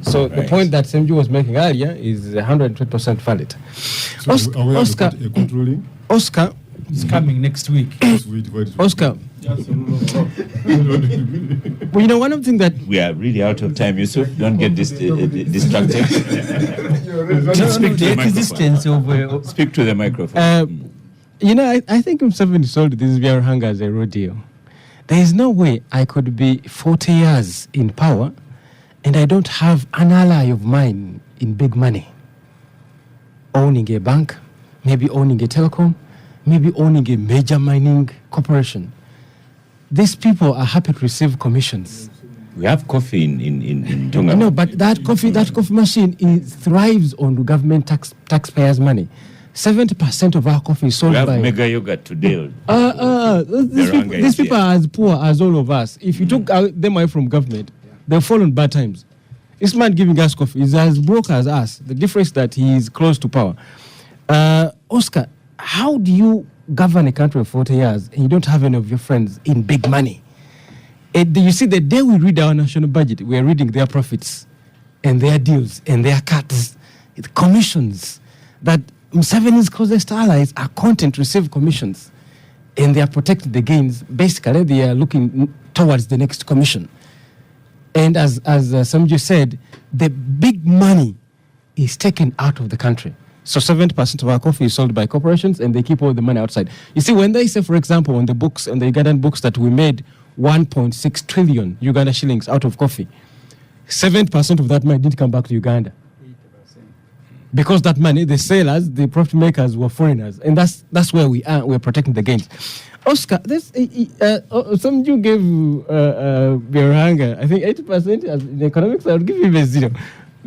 So the point that Semujju was making earlier is 120% valid. So are we Oscar, a court ruling? Oscar is coming next week. Oscar. Well, you know, one of the things that we are really out of time, Yusuf. Don't get distracted. Speak to the existence of. Speak to the microphone. You know, I think M7 sold this Biarhanga as a rodeo. There is no way I could be 40 years in power and I don't have an ally of mine in big money. Owning a bank, maybe owning a telecom, maybe owning a major mining corporation. These people are happy to receive commissions. We have coffee in Tonga. No, but that coffee machine thrives on the government taxpayers' money. 70% of our coffee is sold by... We have mega yogurt today. These people are as poor as all of us. If you took them away from government, they'll fall on bad times. This man giving us coffee is as broke as us. The difference is that he is close to power. Oscar, how do you govern a country for 40 years and you don't have any of your friends in big money? You see, the day we read our national budget, we are reading their profits and their deals and their cuts, commissions, that M7's closest allies are content to receive commissions and they are protecting the gains. Basically, they are looking towards the next commission. And as Semujju said, the big money is taken out of the country. So 70% of our coffee is sold by corporations and they keep all the money outside. You see, when they say, for example, on the books, on the Ugandan books, that we made 1.6 trillion Uganda shillings out of coffee, 7% of that money didn't come back to Uganda. 80%. Because that money, the sellers, the profit makers were foreigners. And that's where we are. We're protecting the gains. Oscar, Semujju gave Biarhanga, I think 80% in economics. I would give him a 0.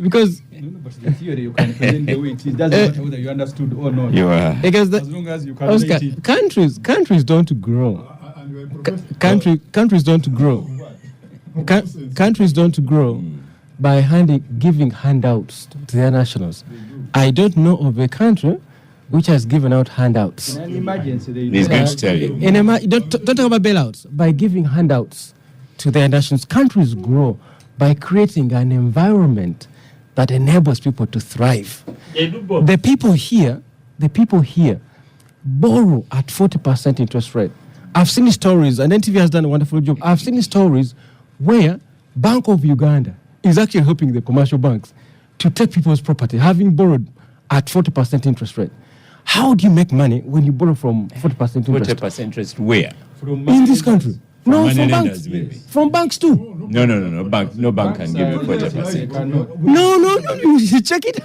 Because but the theory you can present the way it is. Doesn't matter whether you understood or not. You are. Because as long as you can Oscar, it. countries don't grow. Countries don't grow. Countries don't grow by giving handouts to their nationals. I don't know of a country which has given out handouts. In an emergency, He's going to tell you. Don't talk about bailouts. By giving handouts to their nations, countries grow by creating an environment that enables people to thrive. The people here borrow at 40% interest rate. I've seen stories, and NTV has done a wonderful job. I've seen stories where Bank of Uganda is actually helping the commercial banks to take people's property, having borrowed at 40% interest rate. How do you make money when you borrow from 40% interest? 40% interest where? In this country. No, from banks. Maybe. From banks too. No. No bank can give you 40%. No. You check it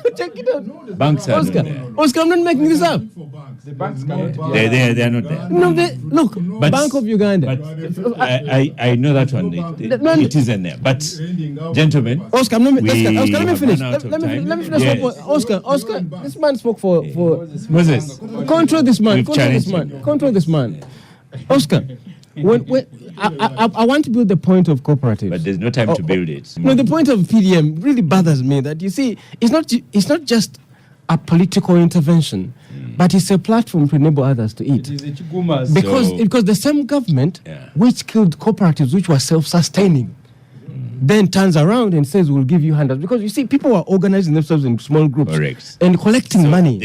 out. Banks are Oscar, not there. Oscar, I'm not making this up. banks. The banks There's cannot- bank. They're not there. No, look, But- Bank of Uganda. But I know that one. It isn't there. But gentlemen, Oscar, let me finish. have Let me run finish. out of Let me time. finish. Yes. Oscar, this man spoke for Moses, control this man. We've Control this challenged man. him. Control this man. Oscar, when I want to build the point of cooperatives. but there's no time to build it. No, the point of PDM really bothers me that you see, it's not just a political intervention, but it's a platform to enable others to eat. It is a chigumas. Because the same government Yeah. which killed cooperatives which were self-sustaining then turns around and says we'll give you handouts, because you see people are organizing themselves in small groups Correct. and collecting money.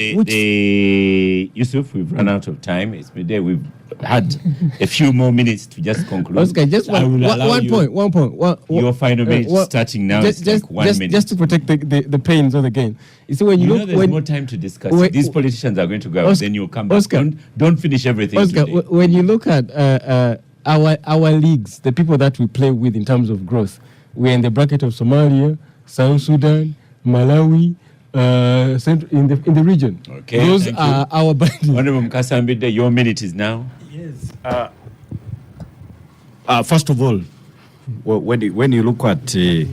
Yusuf, we've run out of time. It's midday. We've had a few more minutes to just conclude. Oscar, just I will allow one you point. Your final minute starting now is like 1 minute. Just to protect the pains of the game. You see, when you You know look there's more time to discuss. when- These politicians are going to go out, Oscar- then you'll come back. Oscar- Don't finish everything Oscar, today. when you look at our leagues, the people that we play with in terms of growth, we're in the bracket of Somalia, South Sudan, Malawi, in the region. Okay, Those thank are our buddies. Honorable Mkasambide, your minute is now. First of all, when you look at the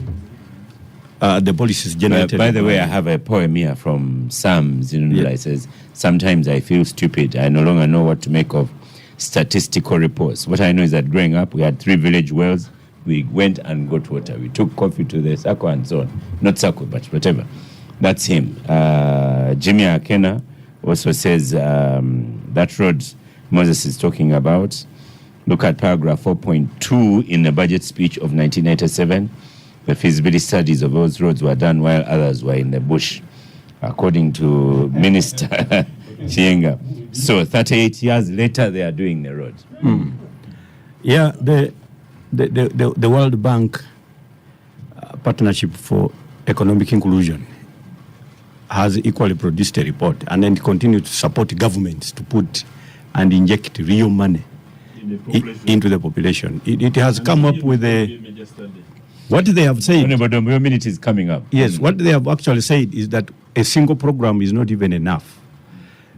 policies generated. By the way, I have a poem here from Sam Zinunula. It says, sometimes I feel stupid. I no longer know what to make of statistical reports. What I know is that growing up, we had 3 village wells. We went and got water. We took coffee to the circle and so on. Not circle, but whatever. That's him. Jimmy Akena also says that road Moses is talking about. Look at paragraph 4.2 in the budget speech of 1997. The feasibility studies of those roads were done while others were in the bush, according to Minister Chienga. So 38 years later, they are doing the road. Yeah, the World Bank Partnership for Economic Inclusion has equally produced a report and then continue to support governments to put and inject real money into the population. It has come up with what they have said. Honorable, your minute is coming up. Yes, what they have actually said is that a single program is not even enough.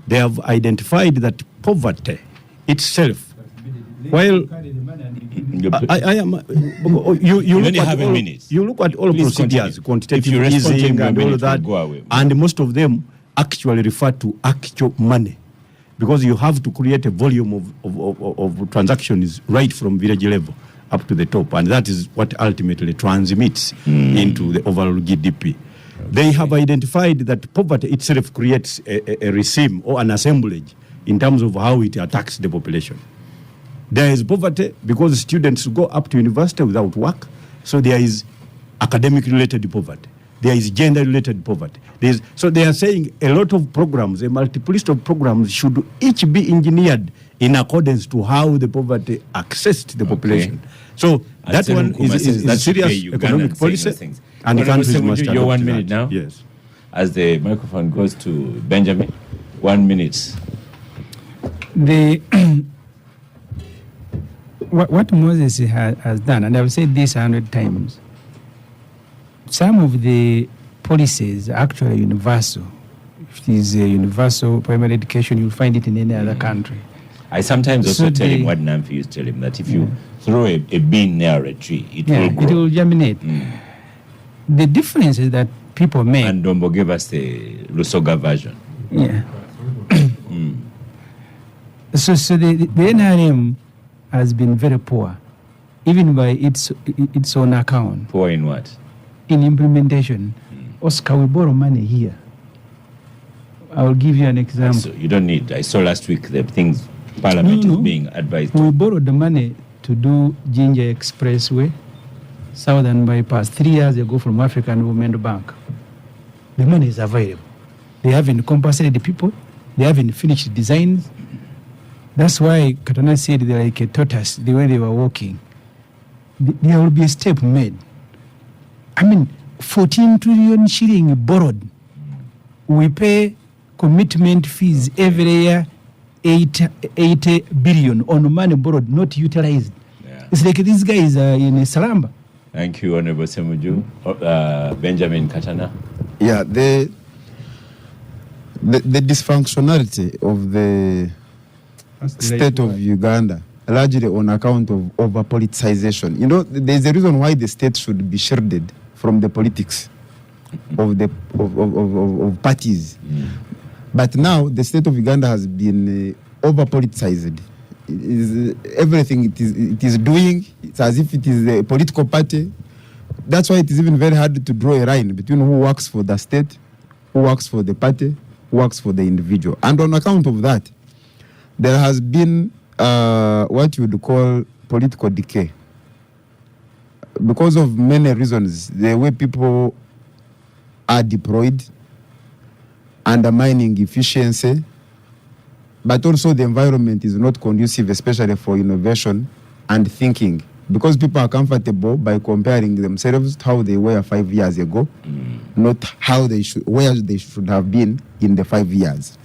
They have identified that poverty itself, while I am, you only look at have a all, minute. you look at all Please procedures, continue. quantitative If you respond to easing your and all minute, that, we'll go away. and most of them actually refer to actual money, because you have to create a volume of transactions right from village level up to the top, and that is what ultimately transmits into the overall GDP. They have identified that poverty itself creates a regime or an assemblage in terms of how it attacks the population. There is poverty because students go up to university without work, so there is academic-related poverty. There is gender-related poverty. So they are saying a lot of programs, a multiplicity of programs should each be engineered in accordance to how the poverty accessed the population. So that Anselu one Nkrumah says is that's serious okay, Uganda economic saying policy, those things. and the Honorable countries must Semujju, adopt you're 1 that. minute now. Yes. As the microphone goes to Benjamin, 1 minute. What Moses has done, and I've said this 100 times, some of the policies are actually universal. If it is a universal primary education, you'll find it in any other country. I sometimes also So tell him the- what Namfi used to tell him, that if you throw a bean near a tree, it Yeah, will it grow. will germinate. The difference is that people make. And Dombo gave us the Lusoga version. Yeah. So the NRM has been very poor, even by its own account, Poor in what? in implementation. Oscar, we borrow money here. I will give you an example. So you don't need. I saw last week the things Parliament No. is being advised. We borrowed the money to do Ginger Expressway, Southern Bypass, 3 years ago from African Women Bank. The money is available. They haven't compensated the people. They haven't finished designs. That's why Katana said they're like a tortoise, the way they were walking. There will be a step made. I mean, 14 trillion shilling borrowed. We pay commitment fees every year, 80 billion on money borrowed, not utilized. Yeah. It's like these guys are in a salamba. Thank you, Honorable Semujju. Benjamin Katana. Yeah, the The dysfunctionality of the state of Uganda, largely on account of over-politicization. You know, there's a reason why the state should be shielded from the politics of the of parties. But now the state of Uganda has been over-politicized. Everything it is doing, it's as if it is a political party. That's why it is even very hard to draw a line between who works for the state, who works for the party, who works for the individual. And on account of that, there has been what you would call political decay. Because of many reasons, the way people are deployed, undermining efficiency, but also the environment is not conducive, especially for innovation and thinking, because people are comfortable by comparing themselves to how they were 5 years ago, not how they should, where they should have been in the 5 years.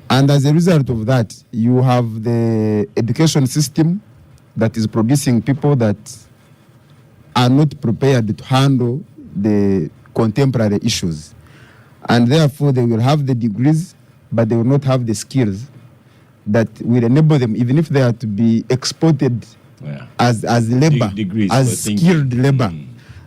And as a result of that, you have the education system that is producing people that are not prepared to handle the contemporary issues. And therefore, they will have the degrees, but they will not have the skills that will enable them, even if they are to be exported as labor, as skilled labor.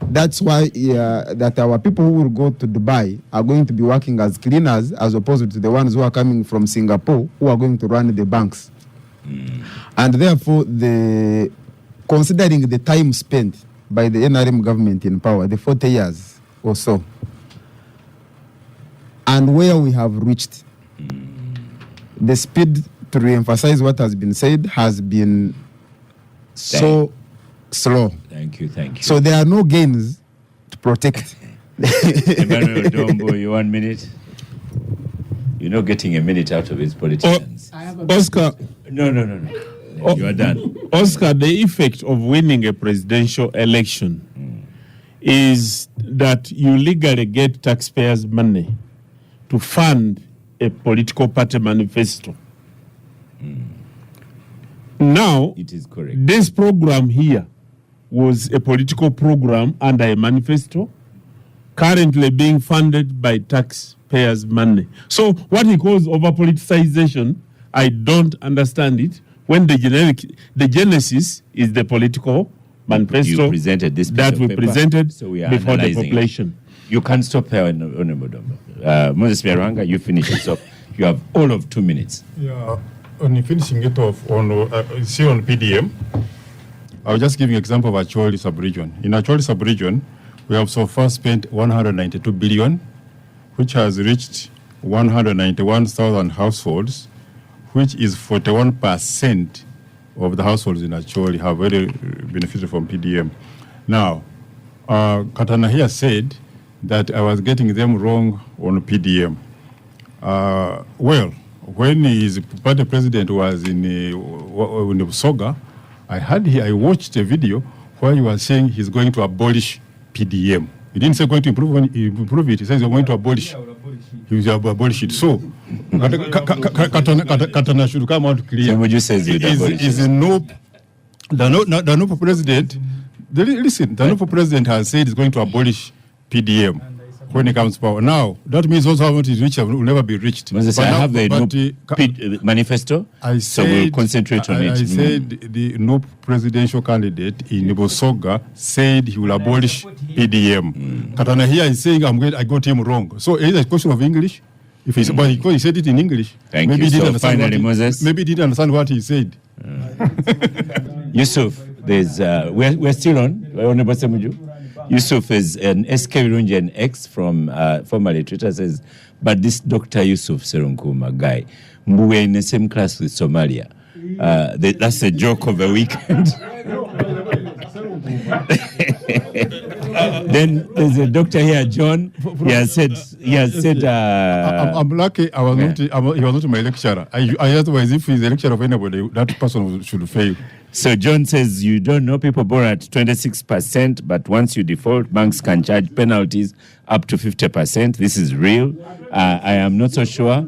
That's why that our people who will go to Dubai are going to be working as cleaners, as opposed to the ones who are coming from Singapore, who are going to run the banks. And therefore, considering the time spent by the NRM government in power, the 40 years or so, and where we have reached, the speed, to re-emphasize what has been said, has been so slow. Thank you. So there are no gains to protect. Emmanuel Dombo, you 1 minute? You're not getting a minute out of his politicians. Oscar. No. You are done. Oscar, the effect of winning a presidential election is that you legally get taxpayers' money to fund a political party manifesto. Now, it is correct. This program here was a political program under a manifesto, currently being funded by taxpayers' money. So what he calls over-politicization, I don't understand it, when the genesis is the political manifesto you presented this that we presented so we are before the population. You can't stop here, Honorable Dombo. Moses Biarwanga, you finish it off. You have all of 2 minutes. Yeah, on finishing it off, on PDM, I'll just give you an example of Acholi sub-region. In Acholi sub-region, we have so far spent 192 billion, which has reached 191,000 households, which is 41% of the households in Acholi have already benefited from PDM. Now, Katana here said that I was getting them wrong on PDM. Well, when his party president was in Busoga, I watched a video where he was saying he's going to abolish PDM. He didn't say going to improve it. He says he's going to abolish. He will abolish it. So, Katana should come out clear. Semujju says he'll abolish it. The Nopo president, listen, the Nopo president has said he's going to abolish PDM when it comes to power. Now, that means also what is reached will never be reached. Moses, I have a manifesto, so we'll concentrate on it. I said the no presidential candidate in Busoga said he will abolish PDM. Katana here is saying I got him wrong. So is it a question of English? If he, but he said it in English. Thank maybe you. He so finally, Moses. Maybe he didn't understand what he said. Yusuf, there's we're still on. Honorable Semujju. Yusuf is an SK Runjan X from formerly Twitter says, but this Dr. Yusuf Serunkuma guy, we're in the same class with Somalia. That's a joke of the weekend. Then there's a doctor here, John. He has said. I'm lucky. He was not my lecturer. I otherwise, if he's a lecturer of anybody, that person should fail. So John says you don't know people borrow at 26%, but once you default, banks can charge penalties up to 50%. This is real. I am not so sure.